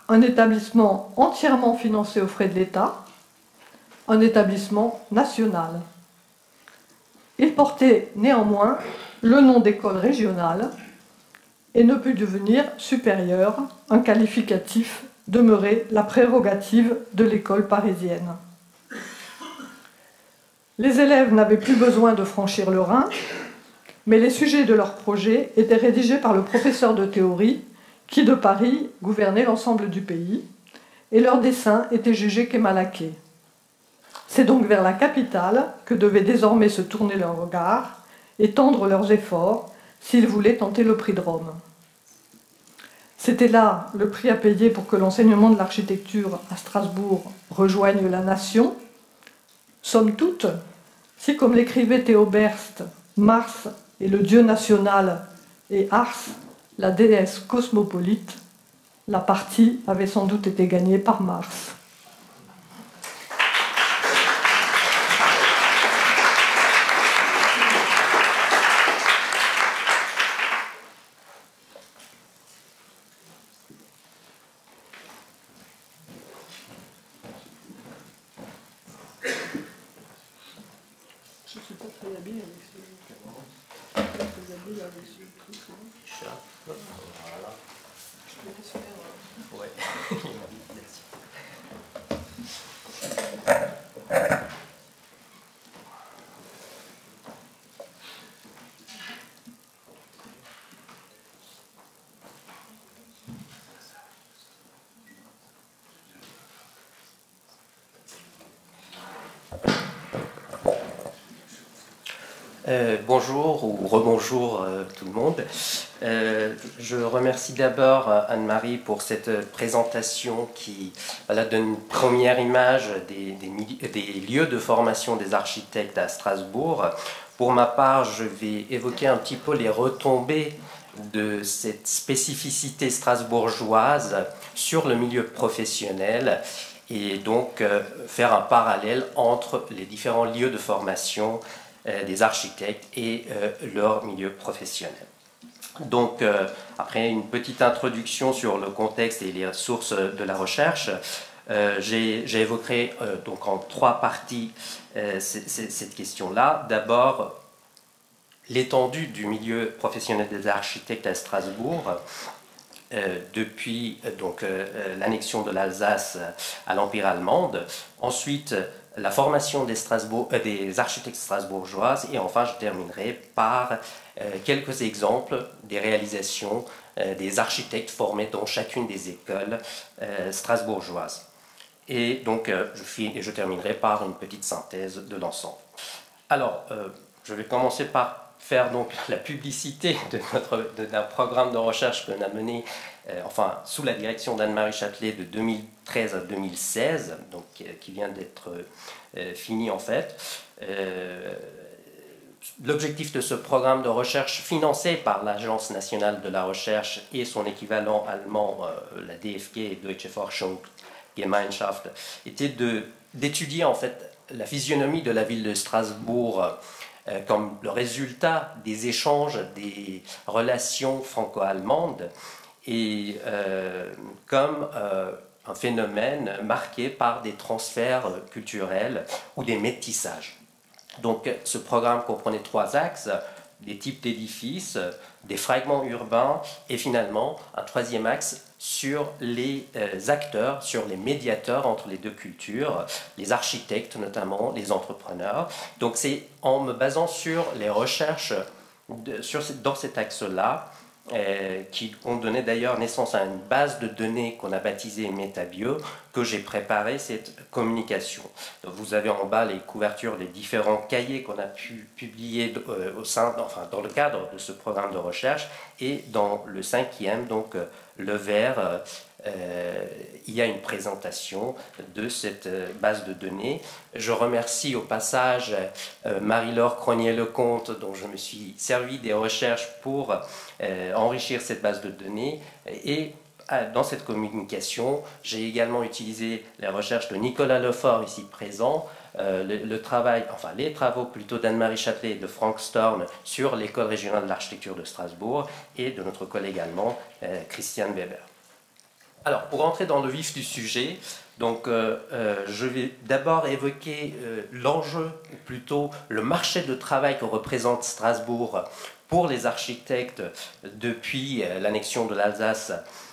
Un établissement entièrement financé aux frais de l'État, un établissement national. Il portait néanmoins le nom d'école régionale, et ne put devenir supérieur, un qualificatif demeurait la prérogative de l'école parisienne. Les élèves n'avaient plus besoin de franchir le Rhin, mais les sujets de leur projet étaient rédigés par le professeur de théorie qui, de Paris, gouvernait l'ensemble du pays, et leurs dessins étaient jugés qu'émalaqués. C'est donc vers la capitale que devaient désormais se tourner leurs regards et tendre leurs efforts s'ils voulaient tenter le prix de Rome. C'était là le prix à payer pour que l'enseignement de l'architecture à Strasbourg rejoigne la nation. Somme toute, si, comme l'écrivait Théo Berst, Mars est le dieu national et Ars, la déesse cosmopolite, la partie avait sans doute été gagnée par Mars. Je ne suis pas très habile avec ce... très habile avec ce truc. Voilà. Je vais laisse faire. Ouais. Bonjour ou rebonjour tout le monde. Je remercie d'abord Anne-Marie pour cette présentation qui donne une première image des lieux de formation des architectes à Strasbourg. Pour ma part, je vais évoquer un petit peu les retombées de cette spécificité strasbourgeoise sur le milieu professionnel et donc faire un parallèle entre les différents lieux de formation des architectes et leur milieu professionnel. Donc, après une petite introduction sur le contexte et les sources de la recherche, j'évoquerai donc en trois parties cette question-là. D'abord, l'étendue du milieu professionnel des architectes à Strasbourg, depuis l'annexion de l'Alsace à l'Empire allemand. Ensuite, la formation des architectes strasbourgeoises, et enfin je terminerai par quelques exemples des réalisations des architectes formés dans chacune des écoles strasbourgeoises. Et donc je terminerai par une petite synthèse de l'ensemble. Alors, je vais commencer par faire donc la publicité d'un programme de recherche qu'on a mené sous la direction d'Anne-Marie Châtelet de 2013 à 2016, donc qui vient d'être fini en fait. L'objectif de ce programme de recherche financé par l'Agence nationale de la recherche et son équivalent allemand, la DFG, Deutsche Forschungsgemeinschaft, était d'étudier en fait la physionomie de la ville de Strasbourg comme le résultat des échanges, des relations franco-allemandes et comme un phénomène marqué par des transferts culturels ou des métissages. Donc ce programme comprenait trois axes, des types d'édifices, des fragments urbains et finalement un troisième axe sur les acteurs, sur les médiateurs entre les deux cultures, les architectes notamment, les entrepreneurs. Donc c'est en me basant sur les recherches dans cet axe-là, qui ont donné d'ailleurs naissance à une base de données qu'on a baptisée MetaBio, que j'ai préparé cette communication. Donc vous avez en bas les couvertures des différents cahiers qu'on a pu publier dans le cadre de ce programme de recherche, et dans le cinquième, donc le vert, il y a une présentation de cette base de données. Je remercie au passage Marie-Laure Cronier-Lecomte, dont je me suis servi des recherches pour enrichir cette base de données. Et dans cette communication, j'ai également utilisé les recherches de Nicolas Lefort, ici présent, les travaux plutôt d'Anne-Marie Châtelet et de Frank Storm sur l'École régionale d'architecture de Strasbourg, et de notre collègue allemand Christian Weber. Alors, pour entrer dans le vif du sujet, Donc, je vais d'abord évoquer l'enjeu, ou plutôt le marché de travail que représente Strasbourg pour les architectes depuis l'annexion de l'Alsace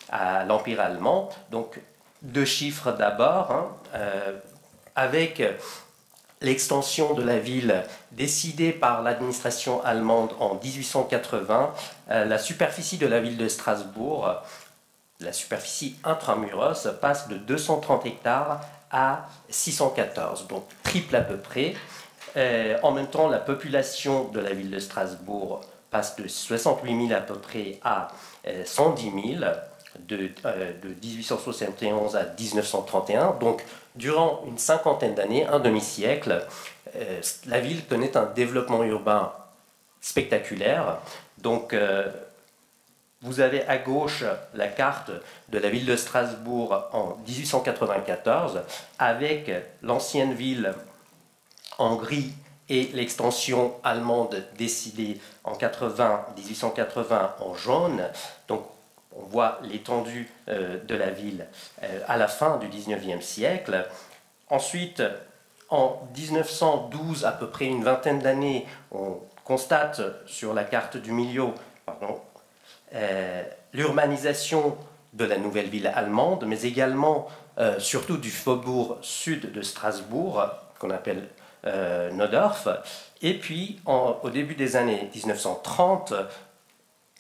à l'Empire allemand. Donc, 2 chiffres d'abord, hein, avec l'extension de la ville décidée par l'administration allemande en 1880, la superficie de la ville de Strasbourg, la superficie intramuros, passe de 230 hectares à 614, donc triple à peu près. En même temps, la population de la ville de Strasbourg passe de 68 000 à peu près à 110 000 de 1871 à 1931. Donc, durant une cinquantaine d'années, un demi-siècle, la ville connaît un développement urbain spectaculaire. Donc, vous avez à gauche la carte de la ville de Strasbourg en 1894, avec l'ancienne ville en gris et l'extension allemande décidée en 1880 en jaune. Donc, on voit l'étendue de la ville à la fin du 19e siècle. Ensuite, en 1912, à peu près une vingtaine d'années, on constate sur la carte du milieu l'urbanisation de la nouvelle ville allemande, mais également surtout du faubourg sud de Strasbourg, qu'on appelle Neudorf. Et puis, au début des années 1930,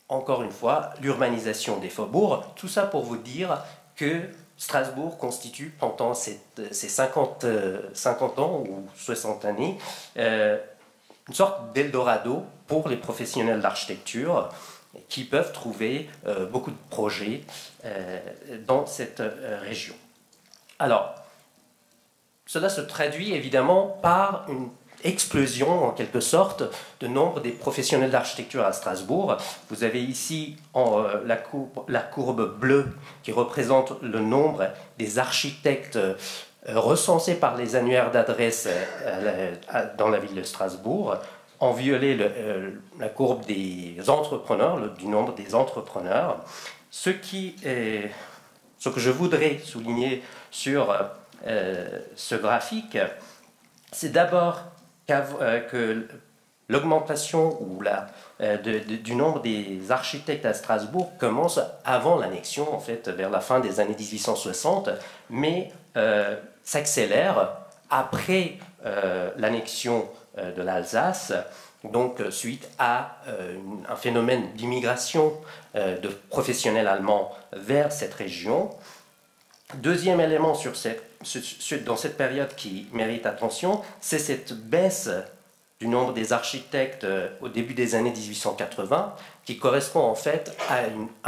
encore une fois, l'urbanisation des faubourgs. Tout ça pour vous dire que Strasbourg constitue pendant ces 50 ans ou 60 années une sorte d'Eldorado pour les professionnels d'architecture qui peuvent trouver beaucoup de projets dans cette région. Alors, cela se traduit évidemment par une explosion, en quelque sorte, de nombre des professionnels d'architecture à Strasbourg. Vous avez ici la courbe bleue qui représente le nombre des architectes recensés par les annuaires d'adresse dans la ville de Strasbourg. En violet, la courbe des entrepreneurs, du nombre des entrepreneurs. Ce que je voudrais souligner sur ce graphique, c'est d'abord que l'augmentation du nombre des architectes à Strasbourg commence avant l'annexion, en fait, vers la fin des années 1860, mais s'accélère après l'annexion de l'Alsace, donc suite à un phénomène d'immigration de professionnels allemands vers cette région. Deuxième élément dans cette période qui mérite attention, c'est cette baisse du nombre des architectes au début des années 1880, qui correspond en fait à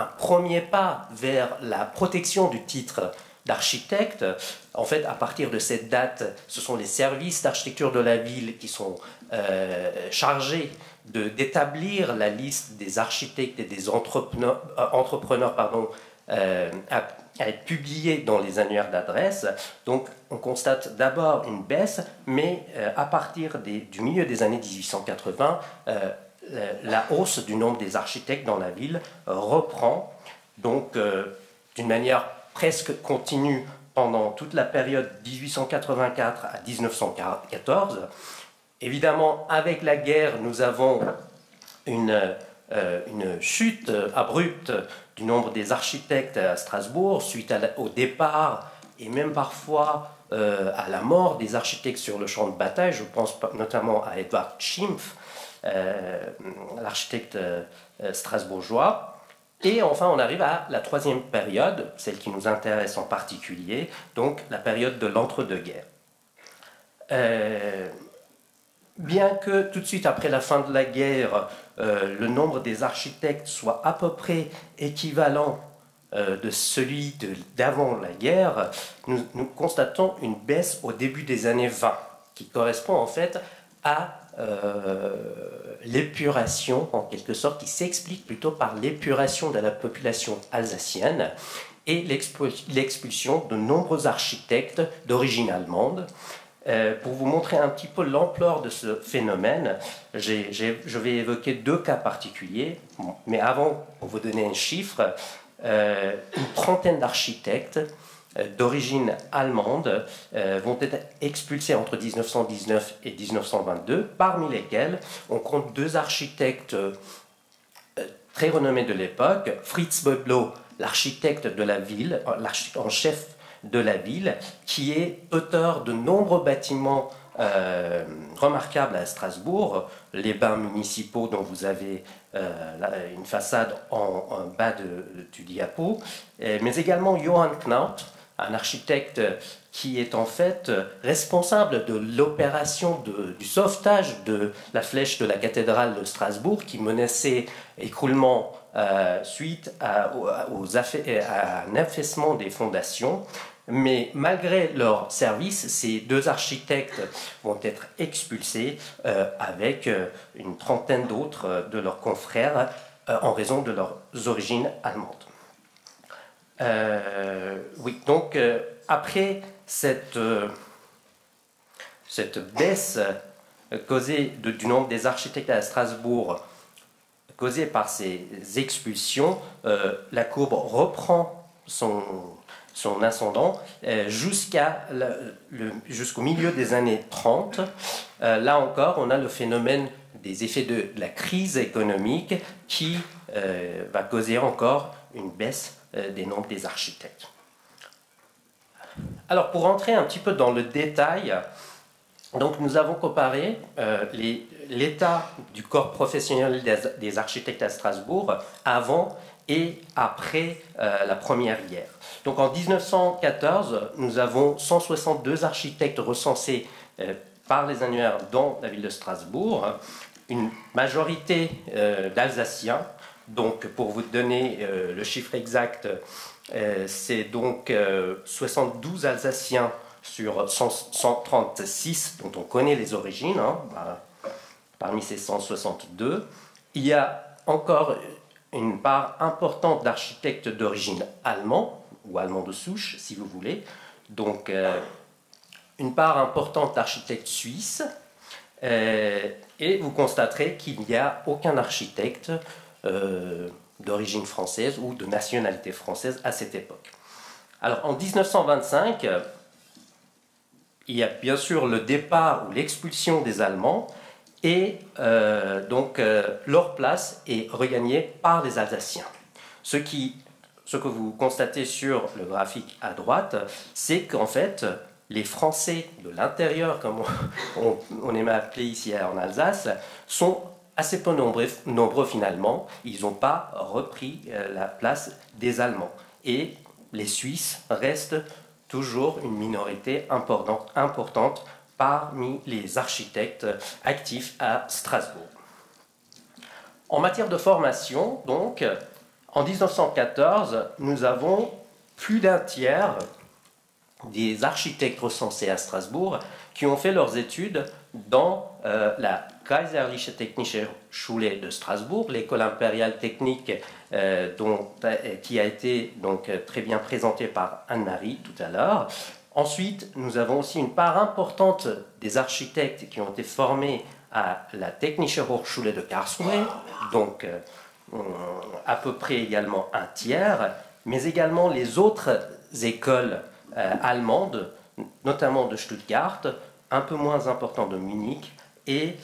un premier pas vers la protection du titre d'architecte. En fait, à partir de cette date, ce sont les services d'architecture de la ville qui sont chargés d'établir la liste des architectes et des entrepreneurs à être publiés dans les annuaires d'adresse. Donc, on constate d'abord une baisse, mais à partir du milieu des années 1880, la hausse du nombre des architectes dans la ville reprend, donc d'une manière presque continue pendant toute la période 1884 à 1914. Évidemment, avec la guerre, nous avons une chute abrupte du nombre des architectes à Strasbourg suite au départ et même parfois à la mort des architectes sur le champ de bataille. Je pense notamment à Edward Schimpf, l'architecte strasbourgeois. Et enfin, on arrive à la troisième période, celle qui nous intéresse en particulier, donc la période de l'entre-deux-guerres. Bien que tout de suite après la fin de la guerre, le nombre des architectes soit à peu près équivalent de celui d'avant la guerre, nous constatons une baisse au début des années 20, qui correspond en fait à l'épuration, en quelque sorte, qui s'explique plutôt par l'épuration de la population alsacienne et l'expulsion de nombreux architectes d'origine allemande. Pour vous montrer un petit peu l'ampleur de ce phénomène, je vais évoquer 2 cas particuliers, mais avant, pour vous donner un chiffre, une trentaine d'architectes d'origine allemande vont être expulsés entre 1919 et 1922, parmi lesquels on compte 2 architectes très renommés de l'époque, Fritz Böblow, l'architecte de la ville, l'architecte en chef de la ville, qui est auteur de nombreux bâtiments remarquables à Strasbourg, les bains municipaux dont vous avez une façade en bas du diapo, mais également Johann Knaut, un architecte qui est en fait responsable de l'opération du sauvetage de la flèche de la cathédrale de Strasbourg qui menaçait écroulement suite à un affaissement des fondations. Mais malgré leur service, ces 2 architectes vont être expulsés avec une trentaine d'autres de leurs confrères en raison de leurs origines allemandes. Oui, donc après cette baisse causée du nombre des architectes à Strasbourg, causée par ces expulsions, la courbe reprend son ascendant jusqu'au milieu des années 30. Là encore, on a le phénomène des effets de la crise économique qui va causer encore une baisse des nombres des architectes. Alors, pour entrer un petit peu dans le détail, donc nous avons comparé l'état du corps professionnel des architectes à Strasbourg avant et après la première guerre. Donc en 1914, nous avons 162 architectes recensés par les annuaires dans la ville de Strasbourg, une majorité d'Alsaciens. Donc pour vous donner le chiffre exact, c'est donc 72 Alsaciens sur 136 dont on connaît les origines, parmi ces 162. Il y a encore une part importante d'architectes d'origine allemande, ou allemand de souche, si vous voulez. Donc, une part importante d'architectes suisses. Et vous constaterez qu'il n'y a aucun architecte d'origine française ou de nationalité française à cette époque. Alors, en 1925, il y a bien sûr le départ ou l'expulsion des Allemands, et donc leur place est regagnée par les Alsaciens. Ce que vous constatez sur le graphique à droite, c'est qu'en fait, les Français de l'intérieur, comme on aime appeler ici en Alsace, sont assez peu nombreux finalement. Ils n'ont pas repris la place des Allemands. Et les Suisses restent toujours une minorité importante parmi les architectes actifs à Strasbourg. En matière de formation, donc, en 1914, nous avons plus d'un tiers des architectes recensés à Strasbourg qui ont fait leurs études dans la Kaiserliche Technische Schule de Strasbourg, l'école impériale technique qui a été donc très bien présentée par Anne-Marie tout à l'heure. Ensuite, nous avons aussi une part importante des architectes qui ont été formés à la Technische Hochschule de Karlsruhe, donc à peu près également un tiers, mais également les autres écoles allemandes, notamment de Stuttgart, un peu moins important de Munich, et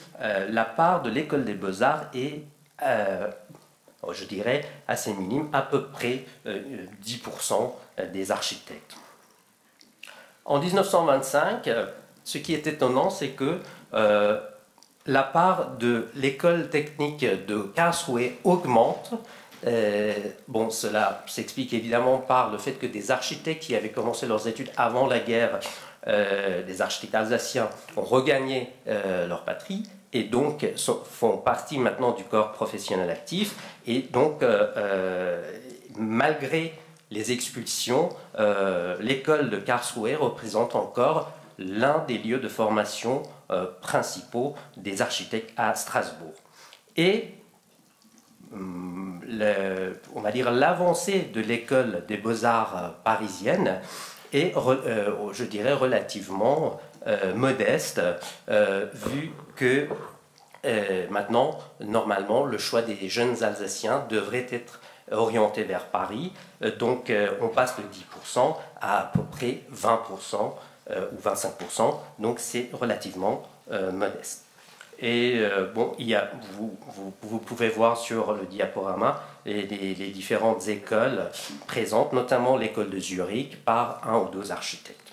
la part de l'école des beaux-arts est, je dirais, assez minime, à peu près 10% des architectes. En 1925, ce qui est étonnant, c'est que la part de l'école technique de Karlsruhe augmente. Bon, cela s'explique évidemment par le fait que des architectes qui avaient commencé leurs études avant la guerre, des architectes alsaciens, ont regagné leur patrie et donc font partie maintenant du corps professionnel actif. Et donc, malgré les expulsions, l'école de Karlsruhe représente encore l'un des lieux de formation principaux des architectes à Strasbourg. Et on va dire l'avancée de l'école des beaux-arts parisienne est, je dirais, relativement modeste, vu que maintenant, normalement, le choix des jeunes Alsaciens devrait être orientée vers Paris. Donc on passe de 10% à peu près 20% ou 25%, donc c'est relativement modeste. Et bon, vous pouvez voir sur le diaporama les différentes écoles présentes, notamment l'école de Zurich par 1 ou 2 architectes.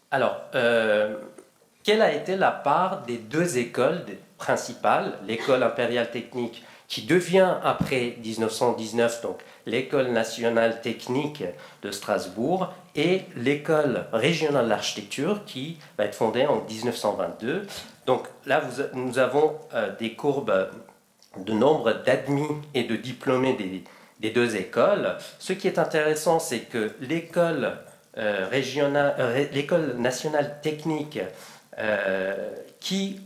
Alors, quelle a été la part des 2 écoles principales, l'école impériale technique qui devient après 1919 donc l'école nationale technique de Strasbourg et l'école régionale d'architecture qui va être fondée en 1922. Donc là, nous avons des courbes de nombre d'admis et de diplômés des 2 écoles. Ce qui est intéressant, c'est que l'école nationale technique qui,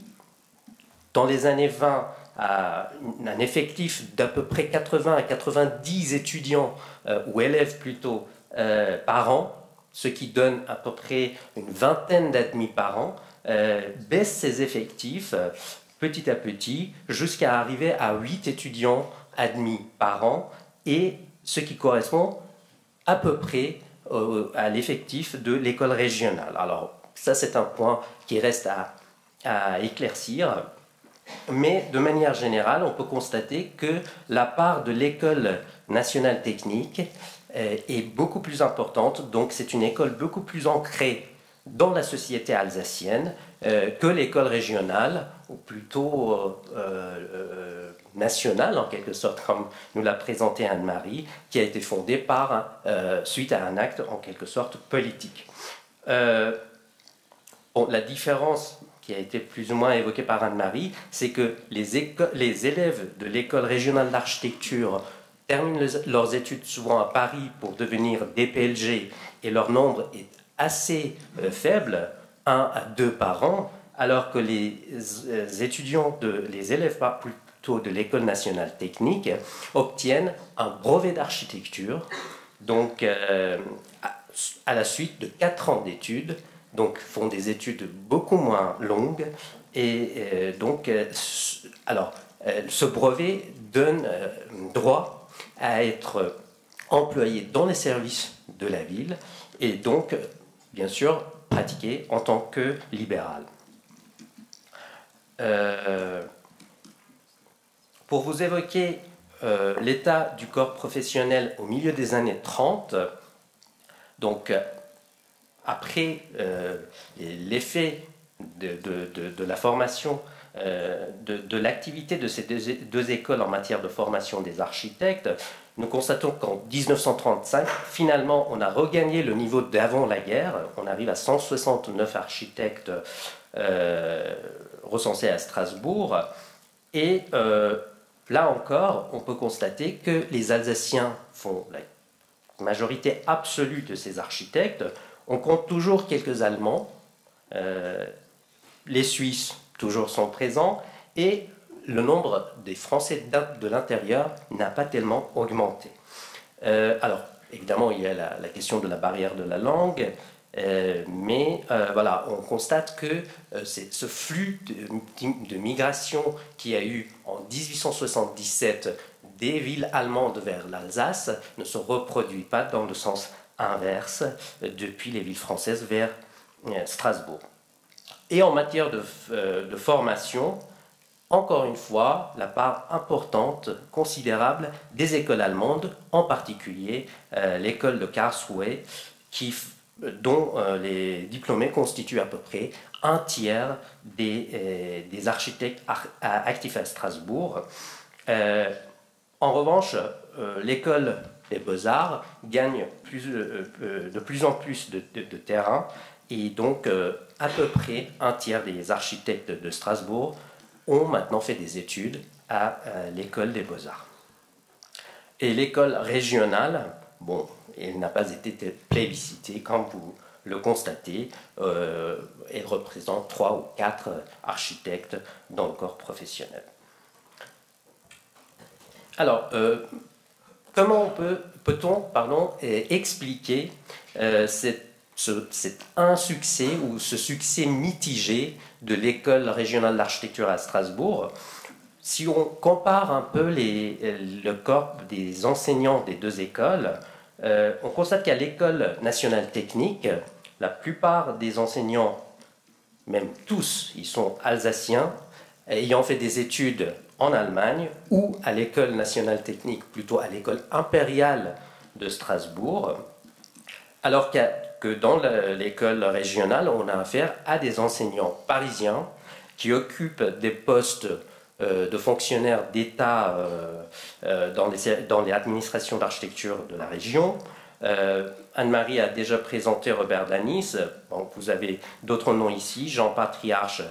dans les années 20, a un effectif d'à peu près 80 à 90 étudiants, ou élèves plutôt, par an, ce qui donne à peu près une vingtaine d'admis par an, baisse ses effectifs petit à petit jusqu'à arriver à 8 étudiants admis par an, et ce qui correspond à peu près à l'effectif de l'école régionale. Alors ça, c'est un point qui reste à éclaircir. Mais de manière générale, on peut constater que la part de l'école nationale technique est beaucoup plus importante. Donc c'est une école beaucoup plus ancrée dans la société alsacienne que l'école régionale, ou plutôt nationale en quelque sorte, comme nous l'a présenté Anne-Marie, qui a été fondée suite à un acte en quelque sorte politique. Bon, la différence qui a été plus ou moins évoquée par Anne-Marie, c'est que les élèves de l'école régionale d'architecture terminent leurs études souvent à Paris pour devenir DPLG, et leur nombre est assez faible, 1 à 2 par an, alors que les élèves plutôt de l'école nationale technique obtiennent un brevet d'architecture, donc à la suite de 4 ans d'études, donc font des études beaucoup moins longues, et ce brevet donne droit à être employé dans les services de la ville, et donc bien sûr pratiqué en tant que libéral. Pour vous évoquer l'état du corps professionnel au milieu des années 30, donc après l'effet de la formation, de l'activité de ces 2 écoles en matière de formation des architectes, nous constatons qu'en 1935, finalement, on a regagné le niveau d'avant la guerre. On arrive à 169 architectes recensés à Strasbourg. Et là encore, on peut constater que les Alsaciens font la majorité absolue de ces architectes. On compte toujours quelques Allemands, les Suisses toujours sont présents, et le nombre des Français de l'intérieur n'a pas tellement augmenté. Alors, évidemment, il y a la question de la barrière de la langue, mais voilà, on constate que ce flux de migration qu'il y a eu en 1877 des villes allemandes vers l'Alsace ne se reproduit pas dans le sens inverse depuis les villes françaises vers Strasbourg. Et en matière de formation, encore une fois, la part importante, considérable des écoles allemandes, en particulier l'école de Karlsruhe, dont les diplômés constituent à peu près un tiers des architectes actifs à Strasbourg. En revanche, l'école des Beaux-Arts gagne de plus en plus de terrain, et donc à peu près un tiers des architectes de Strasbourg ont maintenant fait des études à l'école des Beaux-Arts. Et l'école régionale, bon, elle n'a pas été plébiscitée, comme vous le constatez. Elle représente 3 ou 4 architectes dans le corps professionnel. Alors, comment peut-on expliquer cet insuccès ou ce succès mitigé de l'école régionale d'architecture à Strasbourg? si on compare un peu le corps des enseignants des deux écoles, on constate qu'à l'École nationale technique, la plupart des enseignants, même tous, ils sont alsaciens, ayant fait des études en Allemagne ou à l'École nationale technique, plutôt à l'École impériale de Strasbourg, alors que dans l'école régionale, on a affaire à des enseignants parisiens qui occupent des postes de fonctionnaires d'État dans les administrations d'architecture de la région. Anne-Marie a déjà présenté Robert Danis. Bon, vous avez d'autres noms ici, Jean Patriarche,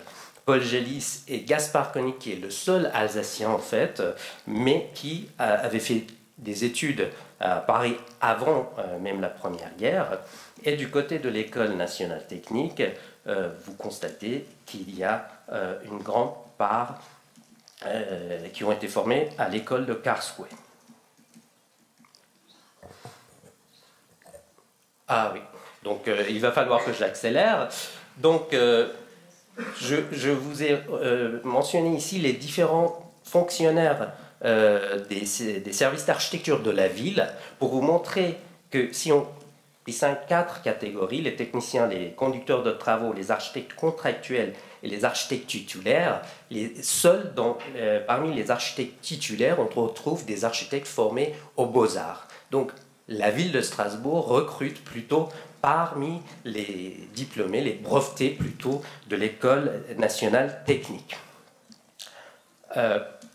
Paul Gélis et Gaspard Koenig, qui est le seul Alsacien en fait, mais qui avait fait des études à Paris avant même la Première Guerre. Et du côté de l'École nationale technique, vous constatez qu'il y a une grande part qui ont été formés à l'école de Karlsruhe. Ah oui, donc il va falloir que j'accélère. Donc je vous ai mentionné ici les différents fonctionnaires des services d'architecture de la ville pour vous montrer que si on distingue 4 catégories, les techniciens, les conducteurs de travaux, les architectes contractuels et les architectes titulaires, seuls parmi les architectes titulaires, on retrouve des architectes formés aux Beaux-Arts. Donc la ville de Strasbourg recrute plutôt parmi les diplômés, les brevetés plutôt de l'École nationale technique.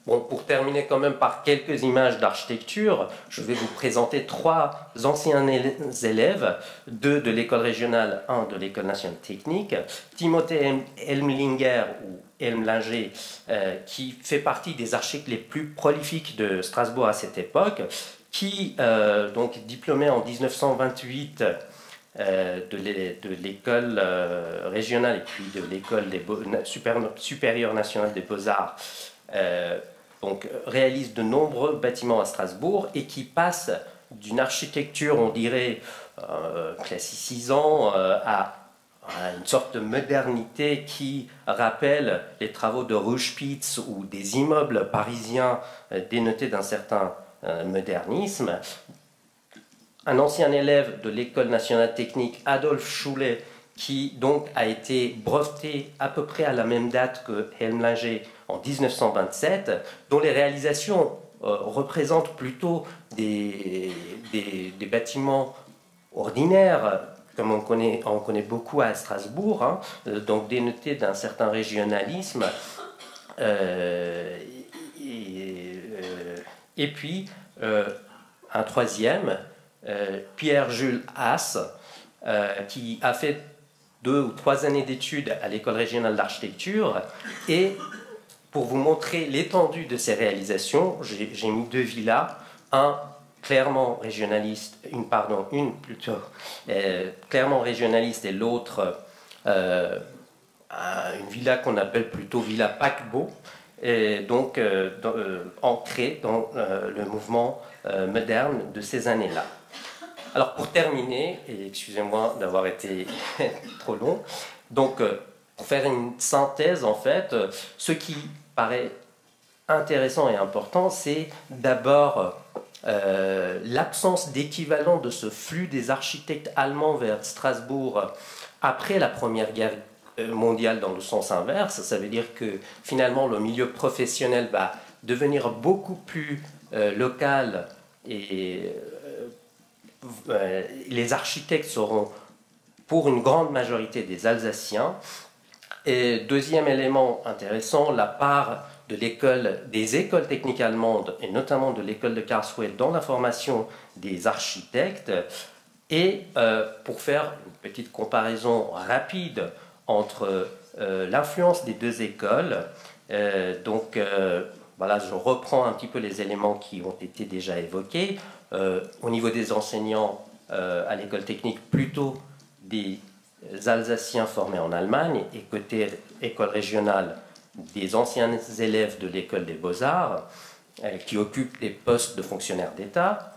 Bon, pour terminer quand même par quelques images d'architecture, je vais vous présenter 3 anciens élèves, 2 de l'école régionale, 1 de l'école nationale technique. Timothée Elmlinger ou Elmlinger, qui fait partie des architectes les plus prolifiques de Strasbourg à cette époque, qui, donc diplômé en 1928 de l'école régionale et puis de l'école supérieure nationale des beaux-arts, donc réalise de nombreux bâtiments à Strasbourg et qui passe d'une architecture, on dirait, classicisant à une sorte de modernité qui rappelle les travaux de Rouge-Spitz ou des immeubles parisiens dénotés d'un certain modernisme. Un ancien élève de l'École nationale technique, Adolf Schulle, qui donc a été breveté à peu près à la même date que Elmlinger en 1927, dont les réalisations représentent plutôt des bâtiments ordinaires, comme on connaît beaucoup à Strasbourg, hein, donc dénotés d'un certain régionalisme. Et puis, un troisième, Pierre-Jules Haas, qui a fait 2 ou 3 années d'études à l'école régionale d'architecture. Et pour vous montrer l'étendue de ses réalisations, j'ai mis 2 villas, un clairement régionaliste, une plutôt clairement régionaliste et l'autre une villa qu'on appelle plutôt villa paquebot, et donc ancrée dans le mouvement moderne de ces années-là. Alors pour terminer, et excusez-moi d'avoir été trop long, donc pour faire une synthèse en fait, ce qui paraît intéressant et important, c'est d'abord l'absence d'équivalent de ce flux des architectes allemands vers Strasbourg après la Première Guerre mondiale dans le sens inverse. Ça veut dire que finalement le milieu professionnel va devenir beaucoup plus local et les architectes seront pour une grande majorité des Alsaciens. Et deuxième élément intéressant, la part de des écoles techniques allemandes et notamment de l'école de Karlsruhe dans la formation des architectes. Et pour faire une petite comparaison rapide entre l'influence des 2 écoles, voilà, je reprends un petit peu les éléments qui ont été déjà évoqués. Au niveau des enseignants à l'école technique, plutôt des Alsaciens formés en Allemagne, et côté école régionale, des anciens élèves de l'école des beaux-arts qui occupent des postes de fonctionnaires d'État.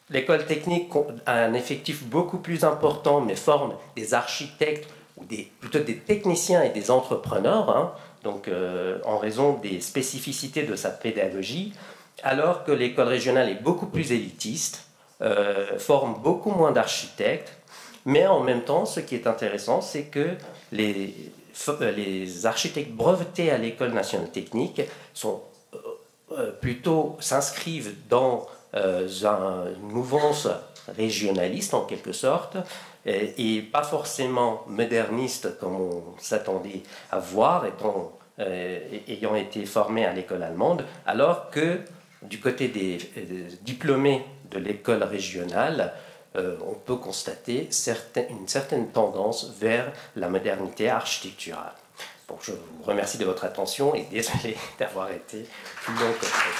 L'école technique a un effectif beaucoup plus important, mais forme des architectes ou plutôt des techniciens et des entrepreneurs, hein, donc en raison des spécificités de sa pédagogie, alors que l'école régionale est beaucoup plus élitiste, forme beaucoup moins d'architectes, mais en même temps, ce qui est intéressant, c'est que les architectes brevetés à l'école nationale technique s'inscrivent dans une mouvance régionaliste en quelque sorte, et pas forcément moderniste comme on s'attendait à voir, ayant été formés à l'école allemande, alors que du côté des diplômés de l'école régionale, on peut constater une certaine tendance vers la modernité architecturale. Bon, je vous remercie de votre attention et désolé d'avoir été plus long que prévu.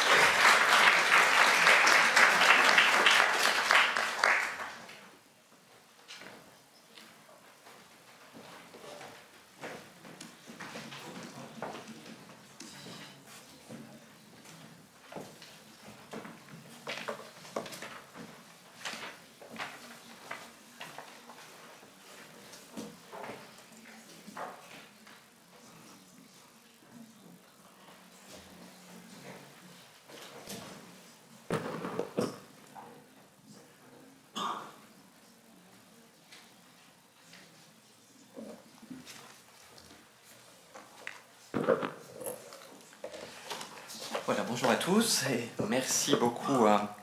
Voilà, bonjour à tous et merci beaucoup à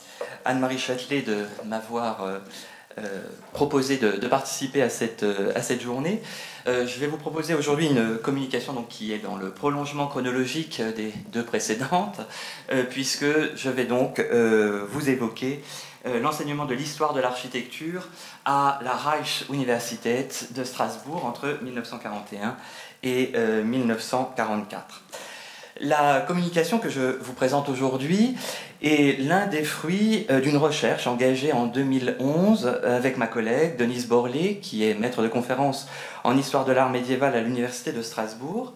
Anne-Marie Châtelet de m'avoir proposé de participer à cette journée. Je vais vous proposer aujourd'hui une communication donc, qui est dans le prolongement chronologique des deux précédentes, puisque je vais donc vous évoquer l'enseignement de l'histoire de l'architecture à la Reichs-Universität de Strasbourg entre 1941 et 1944. La communication que je vous présente aujourd'hui est l'un des fruits d'une recherche engagée en 2011 avec ma collègue Denise Borlé, qui est maître de conférence en histoire de l'art médiéval à l'Université de Strasbourg.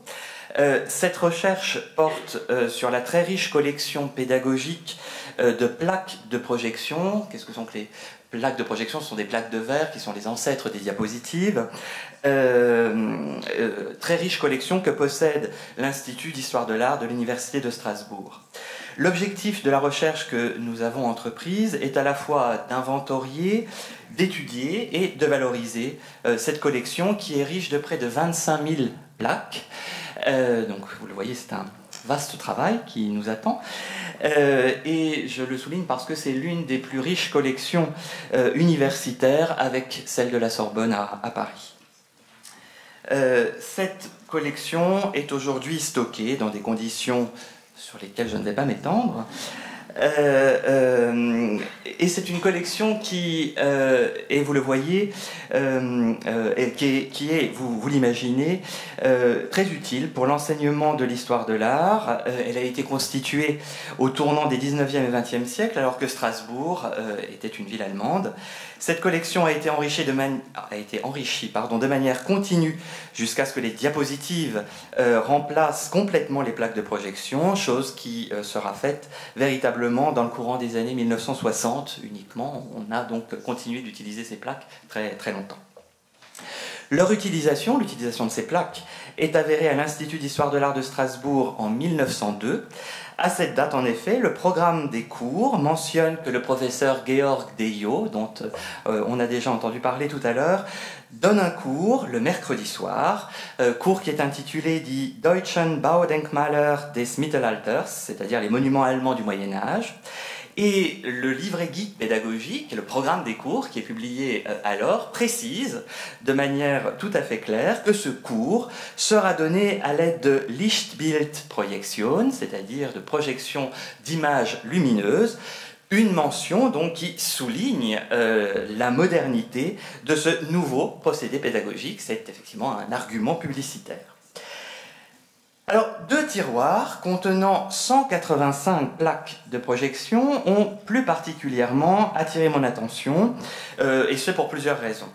Cette recherche porte sur la très riche collection pédagogique de plaques de projection. Qu'est-ce que sont que les plaques de projection? Ce sont des plaques de verre qui sont les ancêtres des diapositives. Très riche collection que possède l'Institut d'histoire de l'art de l'Université de Strasbourg. L'objectif de la recherche que nous avons entreprise est à la fois d'inventorier, d'étudier et de valoriser cette collection qui est riche de près de 25 000 plaques. Donc vous le voyez, c'est un vaste travail qui nous attend. Et je le souligne parce que c'est l'une des plus riches collections universitaires avec celle de la Sorbonne à Paris. Cette collection est aujourd'hui stockée dans des conditions sur lesquelles je ne vais pas m'étendre. Et c'est une collection qui, et vous le voyez, qui est, vous l'imaginez, très utile pour l'enseignement de l'histoire de l'art. Elle a été constituée au tournant des 19e et 20e siècles, alors que Strasbourg était une ville allemande. Cette collection a été enrichie de manière continue jusqu'à ce que les diapositives remplacent complètement les plaques de projection, chose qui sera faite véritablement dans le courant des années 1960 uniquement. On a donc continué d'utiliser ces plaques très, très longtemps. Leur utilisation, l'utilisation de ces plaques, est avérée à l'Institut d'histoire de l'art de Strasbourg en 1902. À cette date, en effet, le programme des cours mentionne que le professeur Georg Deyo, dont on a déjà entendu parler tout à l'heure, donne un cours le mercredi soir, cours qui est intitulé Die Deutschen Baudenkmäler des Mittelalters, c'est-à-dire les monuments allemands du Moyen-Âge. Et le livret guide pédagogique, le programme des cours qui est publié alors, précise de manière tout à fait claire que ce cours sera donné à l'aide de Lichtbildprojektion, c'est-à-dire de projection d'images lumineuses, une mention donc qui souligne la modernité de ce nouveau procédé pédagogique. C'est effectivement un argument publicitaire. Alors, deux tiroirs contenant 185 plaques de projection ont plus particulièrement attiré mon attention, et ce pour plusieurs raisons.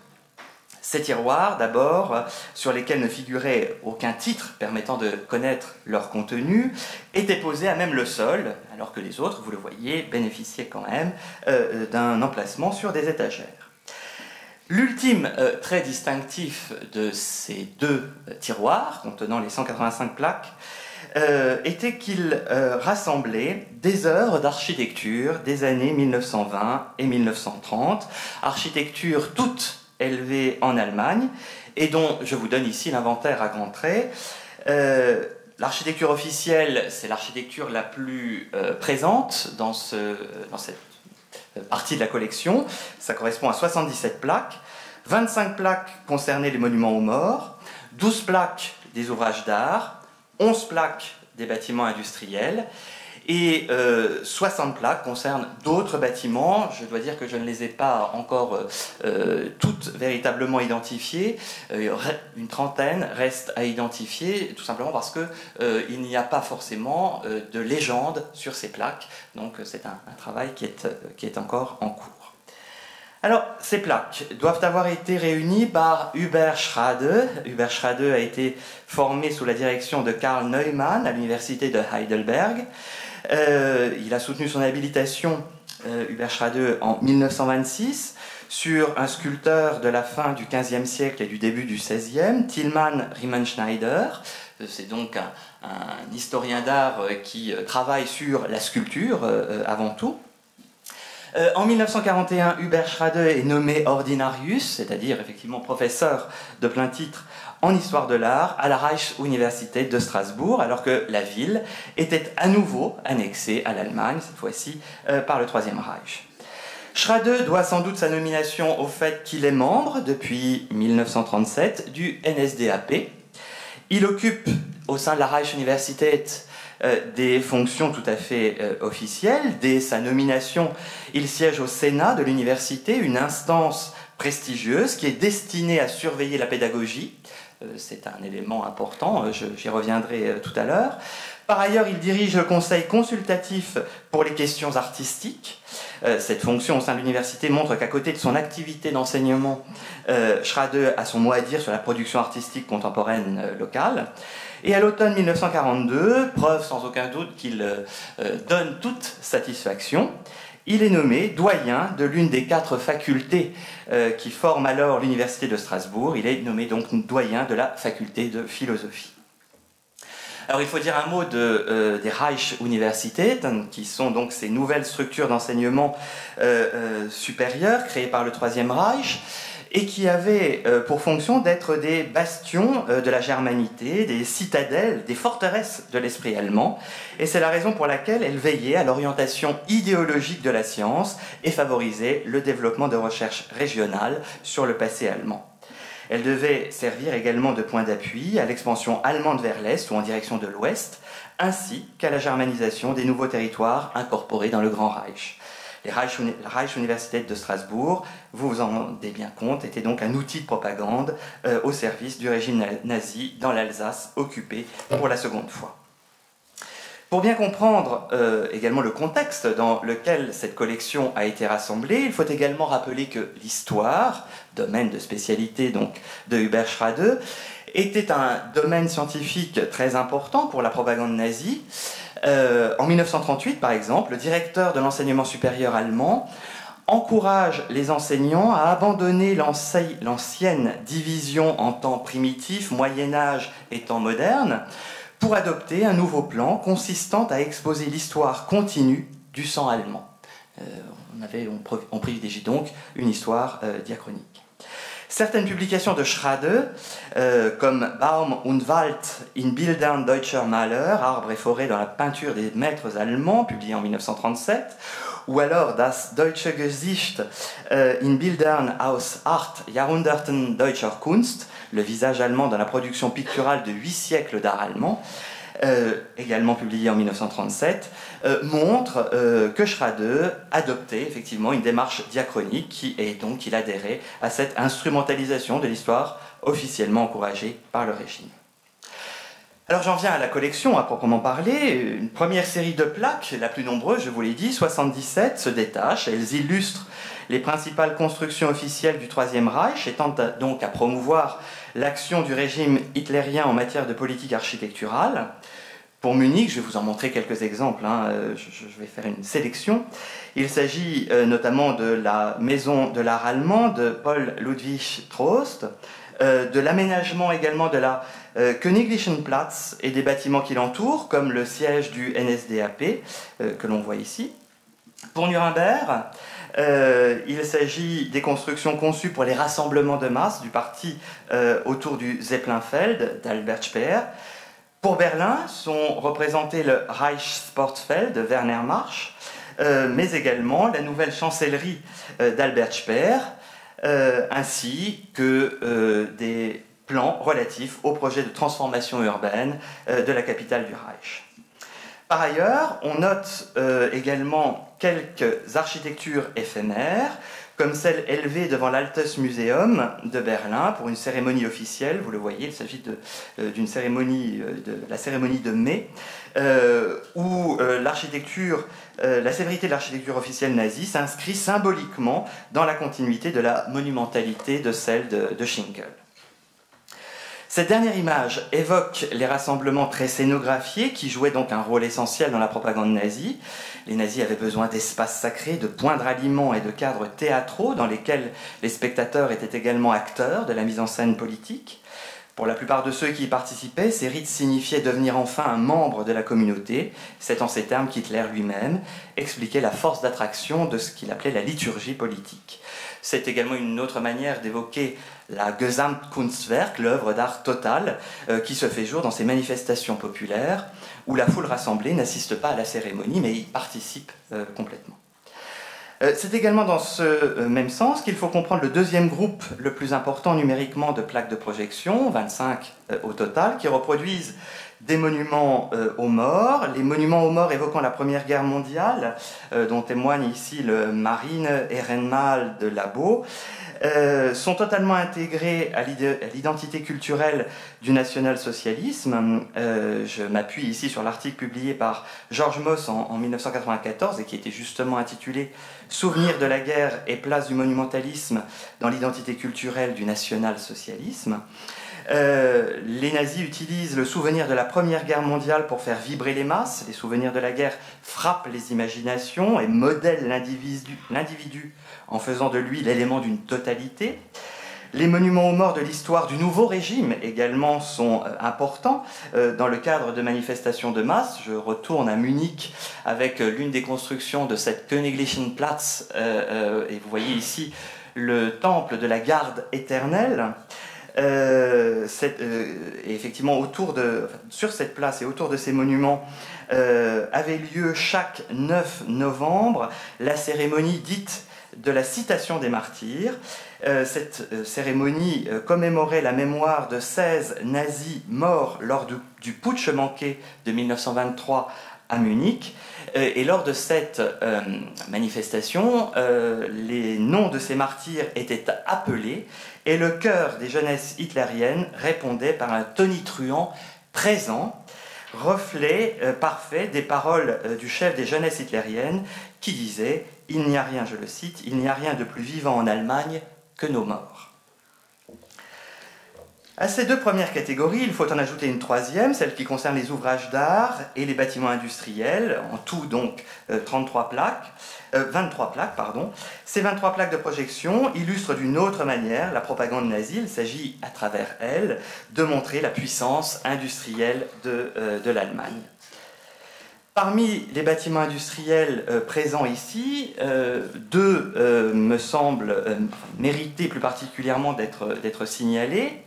Ces tiroirs, d'abord, sur lesquels ne figurait aucun titre permettant de connaître leur contenu, étaient posés à même le sol, alors que les autres, vous le voyez, bénéficiaient quand même d'un emplacement sur des étagères. L'ultime trait distinctif de ces deux tiroirs, contenant les 185 plaques, était qu'il rassemblait des œuvres d'architecture des années 1920 et 1930, architecture toute élevée en Allemagne, et dont je vous donne ici l'inventaire à grands traits. L'architecture officielle, c'est l'architecture la plus présente dans cette partie de la collection. Ça correspond à 77 plaques. 25 plaques concernaient les monuments aux morts, 12 plaques des ouvrages d'art, 11 plaques des bâtiments industriels, et 60 plaques concernent d'autres bâtiments. Je dois dire que je ne les ai pas encore toutes véritablement identifiées. Une trentaine restent à identifier, tout simplement parce qu'il n'y a pas forcément de légende sur ces plaques. Donc c'est un travail qui est encore en cours. Alors, ces plaques doivent avoir été réunies par Hubert Schrade. Hubert Schrade a été formé sous la direction de Karl Neumann à l'université de Heidelberg. Il a soutenu son habilitation, Hubert Schrade, en 1926 sur un sculpteur de la fin du XVe siècle et du début du XVIe, Tilman Riemenschneider. C'est donc un historien d'art qui travaille sur la sculpture avant tout. En 1941, Hubert Schrade est nommé ordinarius, c'est-à-dire effectivement professeur de plein titre en histoire de l'art à la Reichsuniversität de Strasbourg, alors que la ville était à nouveau annexée à l'Allemagne, cette fois-ci par le Troisième Reich. Schrade doit sans doute sa nomination au fait qu'il est membre, depuis 1937, du NSDAP. Il occupe au sein de la Reichsuniversität des fonctions tout à fait officielles. Dès sa nomination, il siège au Sénat de l'université, une instance prestigieuse qui est destinée à surveiller la pédagogie. C'est un élément important, j'y reviendrai tout à l'heure. Par ailleurs, il dirige le conseil consultatif pour les questions artistiques. Cette fonction au sein de l'université montre qu'à côté de son activité d'enseignement, Schrade a son mot à dire sur la production artistique contemporaine locale. Et à l'automne 1942, preuve sans aucun doute qu'il donne toute satisfaction, il est nommé doyen de l'une des 4 facultés qui forment alors l'université de Strasbourg. Il est nommé donc doyen de la faculté de philosophie. Alors il faut dire un mot des Reichsuniversitäten, qui sont donc ces nouvelles structures d'enseignement supérieur créées par le Troisième Reich, et qui avaient pour fonction d'être des bastions de la germanité, des citadelles, des forteresses de l'esprit allemand. Et c'est la raison pour laquelle elles veillaient à l'orientation idéologique de la science et favorisaient le développement de recherches régionales sur le passé allemand. Elles devaient servir également de point d'appui à l'expansion allemande vers l'Est ou en direction de l'Ouest, ainsi qu'à la germanisation des nouveaux territoires incorporés dans le Grand Reich. La Reichsuniversität de Strasbourg, vous vous en rendez bien compte, était donc un outil de propagande au service du régime nazi dans l'Alsace occupée pour la seconde fois. Pour bien comprendre également le contexte dans lequel cette collection a été rassemblée, il faut également rappeler que l'histoire, domaine de spécialité donc de Hubert Schrade, était un domaine scientifique très important pour la propagande nazie. En 1938, par exemple, le directeur de l'enseignement supérieur allemand encourage les enseignants à abandonner l'ancienne division en temps primitif, Moyen-Âge et temps moderne, pour adopter un nouveau plan consistant à exposer l'histoire continue du sang allemand. On privilégie donc une histoire diachronique. Certaines publications de Schrade, comme Baum und Wald in Bildern deutscher Maler, Arbres et forêts dans la peinture des maîtres allemands, publié en 1937, ou alors Das deutsche Gesicht in Bildern aus 8 Jahrhunderten deutscher Kunst, le visage allemand dans la production picturale de 8 siècles d'art allemand, également publié en 1937, montre que Schrade adoptait effectivement une démarche diachronique et donc il adhérait à cette instrumentalisation de l'histoire officiellement encouragée par le régime. Alors j'en viens à la collection à proprement parler. Une première série de plaques, la plus nombreuse, je vous l'ai dit, 77, se détachent. Elles illustrent les principales constructions officielles du Troisième Reich, et tentent donc à promouvoir l'action du régime hitlérien en matière de politique architecturale. Pour Munich, je vais vous en montrer quelques exemples, hein, je vais faire une sélection. Il s'agit notamment de la maison de l'art allemand de Paul Ludwig Troost, de l'aménagement également de la Königlichen Platz et des bâtiments qui l'entourent, comme le siège du NSDAP, que l'on voit ici. Pour Nuremberg, il s'agit des constructions conçues pour les rassemblements de masse du parti autour du Zeppelinfeld d'Albert Speer. Pour Berlin sont représentés le Reichssportfeld de Werner Marsch, mais également la nouvelle chancellerie d'Albert Speer, ainsi que des plans relatifs au projet de transformation urbaine de la capitale du Reich. Par ailleurs, on note également quelques architectures éphémères, comme celle élevée devant l'Altes Museum de Berlin pour une cérémonie officielle. Vous le voyez, il s'agit d'une cérémonie, de la cérémonie de mai, où la sévérité de l'architecture officielle nazie s'inscrit symboliquement dans la continuité de la monumentalité de celle de Schinkel. Cette dernière image évoque les rassemblements très scénographiés qui jouaient donc un rôle essentiel dans la propagande nazie. Les nazis avaient besoin d'espaces sacrés, de points de ralliement et de cadres théâtraux dans lesquels les spectateurs étaient également acteurs de la mise en scène politique. Pour la plupart de ceux qui y participaient, ces rites signifiaient devenir enfin un membre de la communauté. C'est en ces termes qu'Hitler lui-même expliquait la force d'attraction de ce qu'il appelait la liturgie politique. C'est également une autre manière d'évoquer la Gesamtkunstwerk, l'œuvre d'art totale, qui se fait jour dans ces manifestations populaires, où la foule rassemblée n'assiste pas à la cérémonie, mais y participe complètement. C'est également dans ce même sens qu'il faut comprendre le deuxième groupe le plus important numériquement de plaques de projection, 25 au total, qui reproduisent des monuments aux morts, les monuments aux morts évoquant la Première Guerre mondiale, dont témoigne ici le Marine Ehrenmal de Labo, sont totalement intégrés à l'identité culturelle du national-socialisme. Je m'appuie ici sur l'article publié par Georges Moss en 1994 et qui était justement intitulé « Souvenir de la guerre et place du monumentalisme dans l'identité culturelle du national-socialisme ». Les nazis utilisent le souvenir de la Première Guerre mondiale pour faire vibrer les masses. Les souvenirs de la guerre frappent les imaginations et modèlent l'individu en faisant de lui l'élément d'une totalité. Les monuments aux morts de l'histoire du nouveau régime également sont importants dans le cadre de manifestations de masse. Je retourne à Munich avec l'une des constructions de cette Königlichen Platz et vous voyez ici le temple de la garde éternelle. Et effectivement, sur cette place et autour de ces monuments avait lieu chaque 9 novembre la cérémonie dite de la citation des martyrs. Cette cérémonie commémorait la mémoire de 16 nazis morts lors du putsch manqué de 1923 à Munich. Et lors de cette manifestation, les noms de ces martyrs étaient appelés et le chœur des jeunesses hitlériennes répondait par un tonitruant présent, reflet parfait des paroles du chef des jeunesses hitlériennes qui disait « Il n'y a rien, je le cite, il n'y a rien de plus vivant en Allemagne que nos morts ». À ces deux premières catégories, il faut en ajouter une troisième, celle qui concerne les ouvrages d'art et les bâtiments industriels, en tout donc 23 plaques, 23 plaques. Ces 23 plaques de projection illustrent d'une autre manière la propagande nazie. Il s'agit, à travers elles, de montrer la puissance industrielle de l'Allemagne. Parmi les bâtiments industriels présents ici, deux me semblent mériter plus particulièrement d'être signalés.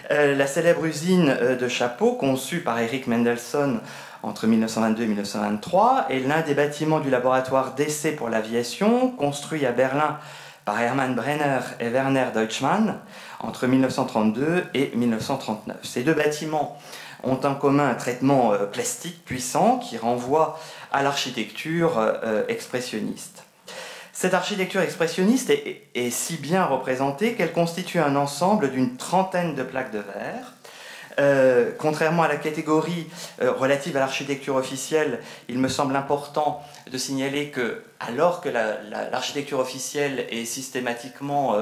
La célèbre usine de chapeaux conçue par Erich Mendelssohn entre 1922 et 1923 est l'un des bâtiments du laboratoire d'essai pour l'aviation construit à Berlin par Hermann Brenner et Werner Deutschmann entre 1932 et 1939. Ces deux bâtiments ont en commun un traitement plastique puissant qui renvoie à l'architecture expressionniste. Cette architecture expressionniste est si bien représentée qu'elle constitue un ensemble d'une trentaine de plaques de verre Contrairement à la catégorie relative à l'architecture officielle, il me semble important de signaler que, alors que l'architecture officielle est systématiquement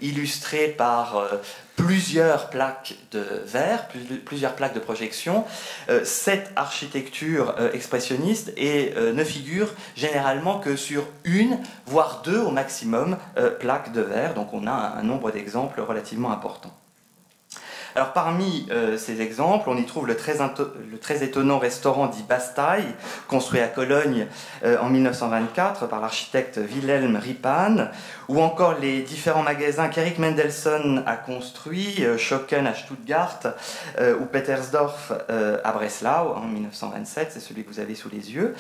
illustrée par plusieurs plaques de verre, plusieurs plaques de projection, cette architecture expressionniste ne figure généralement que sur une, voire deux au maximum, plaques de verre. Donc on a un nombre d'exemples relativement important. Alors parmi ces exemples, on y trouve le très étonnant restaurant dit Bastaille, construit à Cologne en 1924 par l'architecte Wilhelm Ripan, ou encore les différents magasins qu'Eric Mendelssohn a construits, Schocken à Stuttgart ou Petersdorf à Breslau en 1927, c'est celui que vous avez sous les yeux.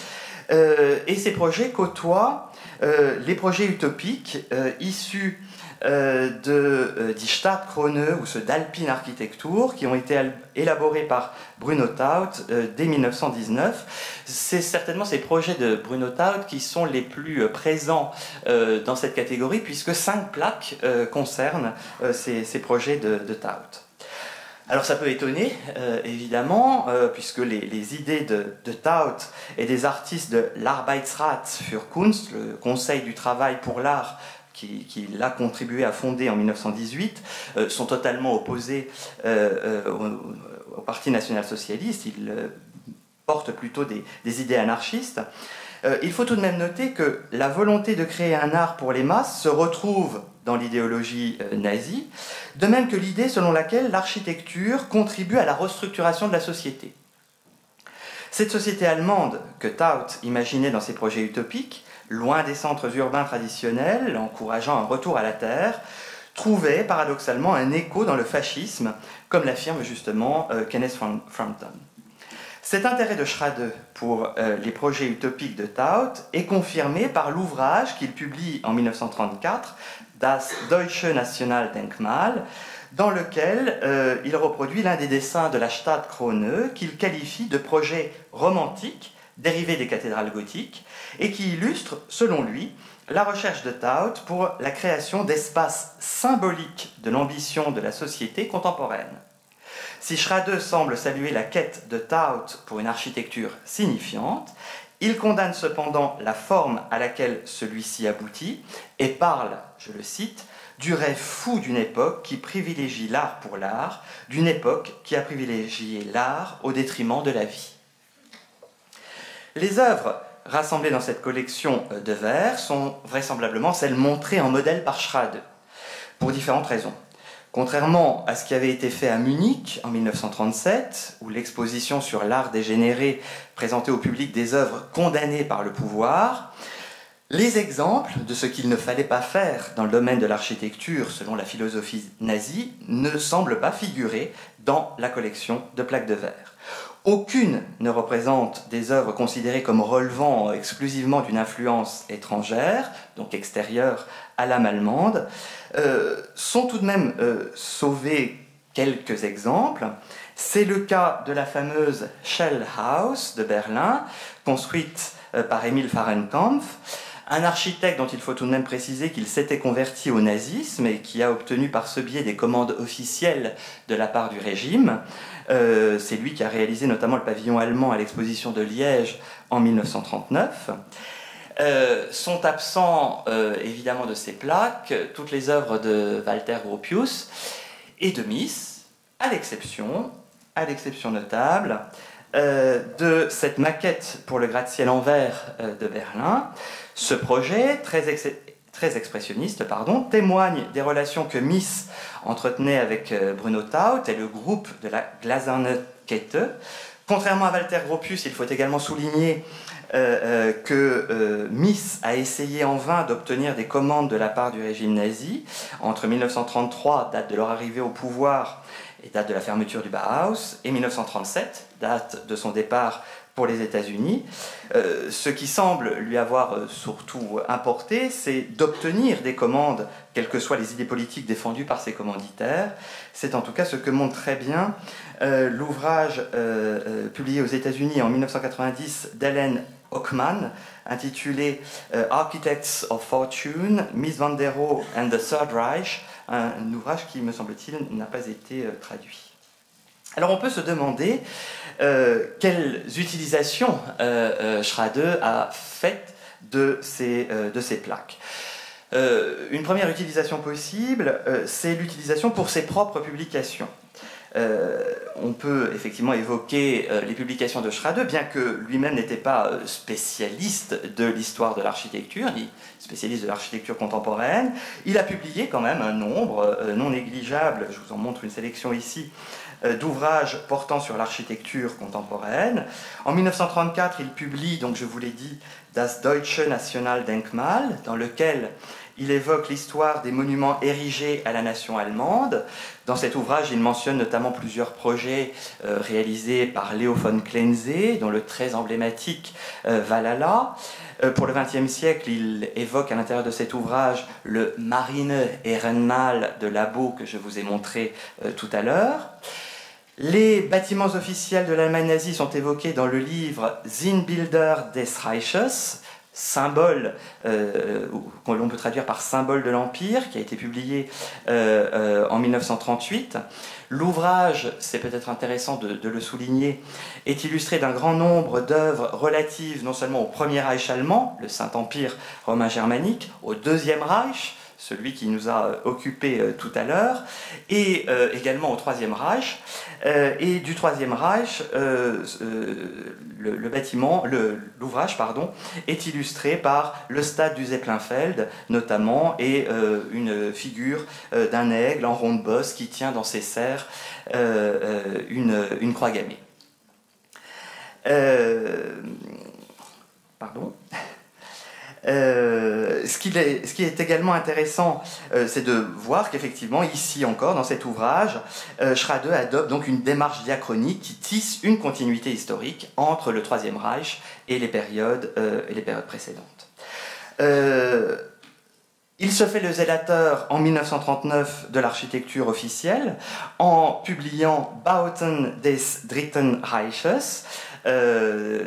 Et ces projets côtoient les projets utopiques issus die Stadtkrone ou ceux d'Alpine Architectur qui ont été élaborés par Bruno Taut dès 1919. C'est certainement ces projets de Bruno Taut qui sont les plus présents dans cette catégorie puisque 5 plaques concernent ces projets de Taut. Alors ça peut étonner, évidemment, puisque les idées de Taut et des artistes de l'Arbeitsrat für Kunst, le Conseil du travail pour l'art, qui l'a contribué à fonder en 1918, sont totalement opposés au Parti national-socialiste. Ils portent plutôt des idées anarchistes. Il faut tout de même noter que la volonté de créer un art pour les masses se retrouve dans l'idéologie nazie, de même que l'idée selon laquelle l'architecture contribue à la restructuration de la société. Cette société allemande que Taut imaginait dans ses projets utopiques, loin des centres urbains traditionnels, encourageant un retour à la terre, trouvait paradoxalement un écho dans le fascisme, comme l'affirme justement Kenneth Frampton. Cet intérêt de Schrade pour les projets utopiques de Taut est confirmé par l'ouvrage qu'il publie en 1934, Das Deutsche Nationaldenkmal, dans lequel il reproduit l'un des dessins de la Stadtkrone qu'il qualifie de projet romantique dérivé des cathédrales gothiques et qui illustre, selon lui, la recherche de Taut pour la création d'espaces symboliques de l'ambition de la société contemporaine. Si Schrade semble saluer la quête de Taut pour une architecture signifiante, il condamne cependant la forme à laquelle celui-ci aboutit et parle, je le cite, du rêve fou d'une époque qui privilégie l'art pour l'art, d'une époque qui a privilégié l'art au détriment de la vie. Les œuvres rassemblées dans cette collection de vers sont vraisemblablement celles montrées en modèle par Schrade, pour différentes raisons. Contrairement à ce qui avait été fait à Munich en 1937, où l'exposition sur l'art dégénéré présentait au public des œuvres condamnées par le pouvoir, les exemples de ce qu'il ne fallait pas faire dans le domaine de l'architecture selon la philosophie nazie ne semblent pas figurer dans la collection de plaques de verre. Aucune ne représente des œuvres considérées comme relevant exclusivement d'une influence étrangère, donc extérieure à l'âme allemande. Sont tout de même sauvés quelques exemples. C'est le cas de la fameuse Shell House de Berlin, construite par Emil Fahrenkampf, un architecte dont il faut tout de même préciser qu'il s'était converti au nazisme et qui a obtenu par ce biais des commandes officielles de la part du régime. C'est lui qui a réalisé notamment le pavillon allemand à l'exposition de Liège en 1939. Sont absents évidemment de ces plaques toutes les œuvres de Walter Gropius et de Mies, à l'exception notable de cette maquette pour le gratte-ciel en verre de Berlin. Ce projet, très expressionniste, témoigne des relations que Mies entretenait avec Bruno Taut et le groupe de la Glaserne Kette. Contrairement à Walter Gropius, il faut également souligner que Mies a essayé en vain d'obtenir des commandes de la part du régime nazi entre 1933, date de leur arrivée au pouvoir et date de la fermeture du Bauhaus, et 1937, date de son départ pour les États-Unis. Ce qui semble lui avoir surtout importé, c'est d'obtenir des commandes, quelles que soient les idées politiques défendues par ses commanditaires. C'est en tout cas ce que montre très bien l'ouvrage publié aux États-Unis en 1990 d'Ellen Hockman, intitulé Architects of Fortune, Mies van der Rohe and the Third Reich, un ouvrage qui, me semble-t-il, n'a pas été traduit. Alors on peut se demander quelles utilisations Schrade a faites de ces plaques. Une première utilisation possible, c'est l'utilisation pour ses propres publications. On peut effectivement évoquer les publications de Schrade, bien que lui-même n'était pas spécialiste de l'histoire de l'architecture, ni spécialiste de l'architecture contemporaine. Il a publié quand même un nombre non négligeable, je vous en montre une sélection ici, d'ouvrages portant sur l'architecture contemporaine. En 1934, il publie, donc je vous l'ai dit, Das Deutsche Nationaldenkmal, dans lequel il évoque l'histoire des monuments érigés à la nation allemande. Dans cet ouvrage, il mentionne notamment plusieurs projets réalisés par Leo von Klenze, dont le très emblématique Valhalla. Pour le XXe siècle, il évoque à l'intérieur de cet ouvrage le Marine Ehrenmal de Labo que je vous ai montré tout à l'heure. Les bâtiments officiels de l'Allemagne nazie sont évoqués dans le livre Sinnbilder des Reiches, symbole, que l'on peut traduire par symbole de l'Empire, qui a été publié en 1938. L'ouvrage, c'est peut-être intéressant de le souligner, est illustré d'un grand nombre d'œuvres relatives non seulement au Premier Reich allemand, le Saint-Empire romain germanique, au Deuxième Reich, celui qui nous a occupé tout à l'heure, et également au Troisième Reich. Et du Troisième Reich, l'ouvrage est illustré par le stade du Zeppelinfeld, notamment, et une figure d'un aigle en ronde bosse qui tient dans ses serres une croix gammée. Ce qui est également intéressant, c'est de voir qu'effectivement, ici encore, dans cet ouvrage, Schrade adopte donc une démarche diachronique qui tisse une continuité historique entre le Troisième Reich et les périodes précédentes. Il se fait le zélateur en 1939 de l'architecture officielle en publiant Bauten des Dritten Reiches,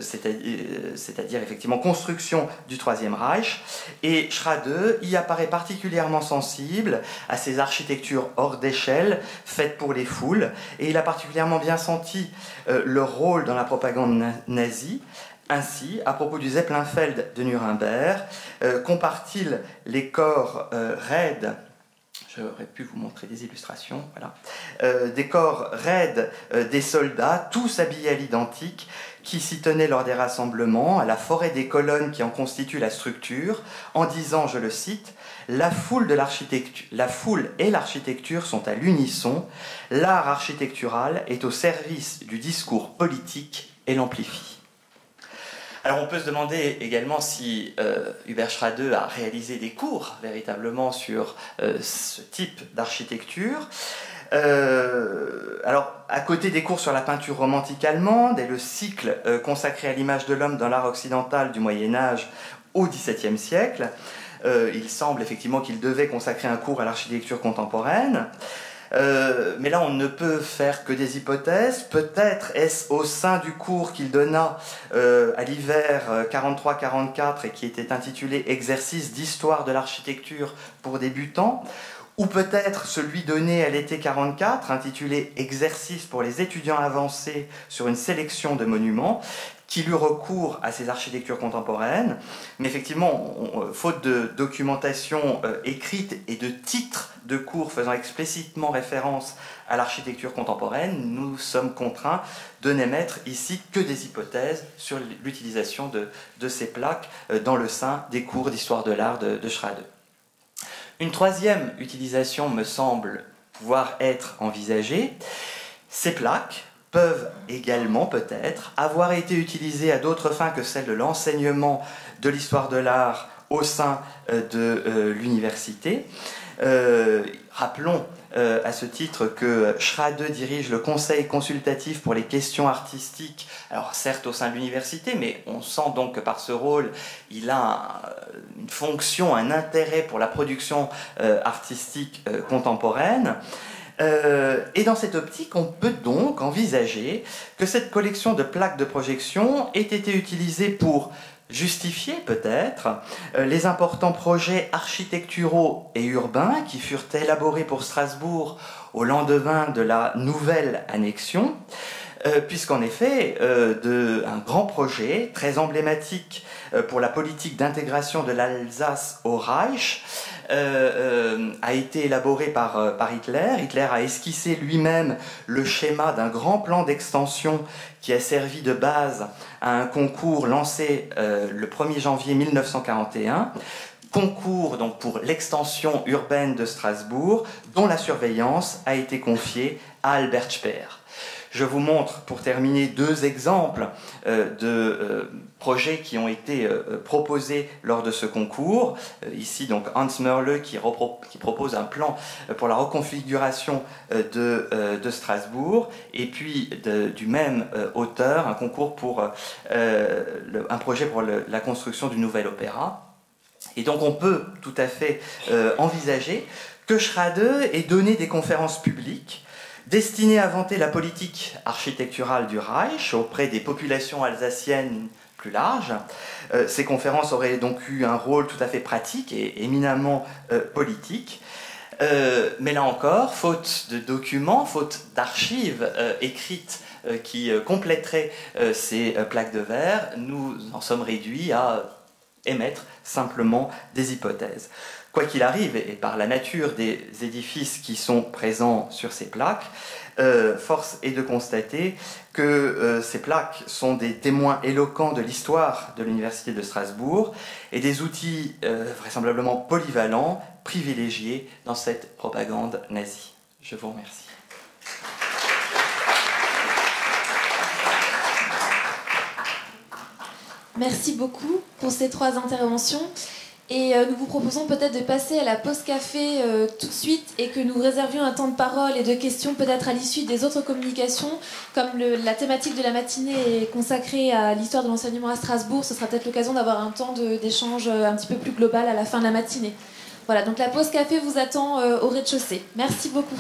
c'est-à-dire effectivement construction du Troisième Reich, et Schrade y apparaît particulièrement sensible à ces architectures hors d'échelle faites pour les foules, et il a particulièrement bien senti leur rôle dans la propagande nazie. Ainsi, à propos du Zeppelinfeld de Nuremberg, compare-t-il les corps raides, j'aurais pu vous montrer des illustrations, voilà, des corps raides des soldats, tous habillés à l'identique, qui s'y tenaient lors des rassemblements, à la forêt des colonnes qui en constitue la structure, en disant, je le cite, « La foule et l'architecture sont à l'unisson, l'art architectural est au service du discours politique et l'amplifie. » Alors on peut se demander également si Hubert Schrade a réalisé des cours véritablement sur ce type d'architecture. Alors, à côté des cours sur la peinture romantique allemande et le cycle consacré à l'image de l'homme dans l'art occidental du Moyen-Âge au XVIIe siècle, il semble effectivement qu'il devait consacrer un cours à l'architecture contemporaine. Mais là, on ne peut faire que des hypothèses. Peut-être est-ce au sein du cours qu'il donna à l'hiver 43-44 et qui était intitulé « Exercice d'histoire de l'architecture pour débutants », ou peut-être celui donné à l'été 44, intitulé « Exercice pour les étudiants avancés sur une sélection de monuments », qu'il eut recours à ces architectures contemporaines. Mais effectivement, faute de documentation écrite et de titres de cours faisant explicitement référence à l'architecture contemporaine, nous sommes contraints de n'émettre ici que des hypothèses sur l'utilisation de ces plaques dans le sein des cours d'histoire de l'art de Schrade. Une troisième utilisation me semble pouvoir être envisagée. Ces plaques peuvent également peut-être avoir été utilisées à d'autres fins que celles de l'enseignement de l'histoire de l'art au sein de l'université. Rappelons à ce titre que Schrade dirige le conseil consultatif pour les questions artistiques, alors certes au sein de l'université, mais on sent donc que par ce rôle, il a une fonction, un intérêt pour la production artistique contemporaine. Et dans cette optique, on peut donc envisager que cette collection de plaques de projection ait été utilisée pour justifier peut-être les importants projets architecturaux et urbains qui furent élaborés pour Strasbourg au lendemain de la nouvelle annexion, puisqu'en effet, un grand projet très emblématique pour la politique d'intégration de l'Alsace au Reich a été élaboré par Hitler. Hitler a esquissé lui-même le schéma d'un grand plan d'extension qui a servi de base à un concours lancé le 1er janvier 1941. Concours donc pour l'extension urbaine de Strasbourg, dont la surveillance a été confiée à Albert Speer. Je vous montre, pour terminer, 2 exemples de projets qui ont été proposés lors de ce concours. Ici, donc, Hans Mörle qui propose un plan pour la reconfiguration de Strasbourg, et puis du même auteur, un concours pour un projet pour la construction du nouvel opéra. Et donc, on peut tout à fait envisager que Schrade ait donné des conférences publiques destiné à vanter la politique architecturale du Reich auprès des populations alsaciennes plus larges. Ces conférences auraient donc eu un rôle tout à fait pratique et éminemment politique. Mais là encore, faute de documents, faute d'archives écrites qui compléteraient ces plaques de verre, nous en sommes réduits à émettre simplement des hypothèses. Quoi qu'il arrive, et par la nature des édifices qui sont présents sur ces plaques, force est de constater que ces plaques sont des témoins éloquents de l'histoire de l'Université de Strasbourg et des outils vraisemblablement polyvalents, privilégiés dans cette propagande nazie. Je vous remercie. Merci beaucoup pour ces 3 interventions. Et nous vous proposons peut-être de passer à la pause café tout de suite et que nous réservions un temps de parole et de questions peut-être à l'issue des autres communications. Comme la thématique de la matinée est consacrée à l'histoire de l'enseignement à Strasbourg, ce sera peut-être l'occasion d'avoir un temps d'échange un petit peu plus global à la fin de la matinée. Voilà, donc la pause café vous attend au rez-de-chaussée. Merci beaucoup.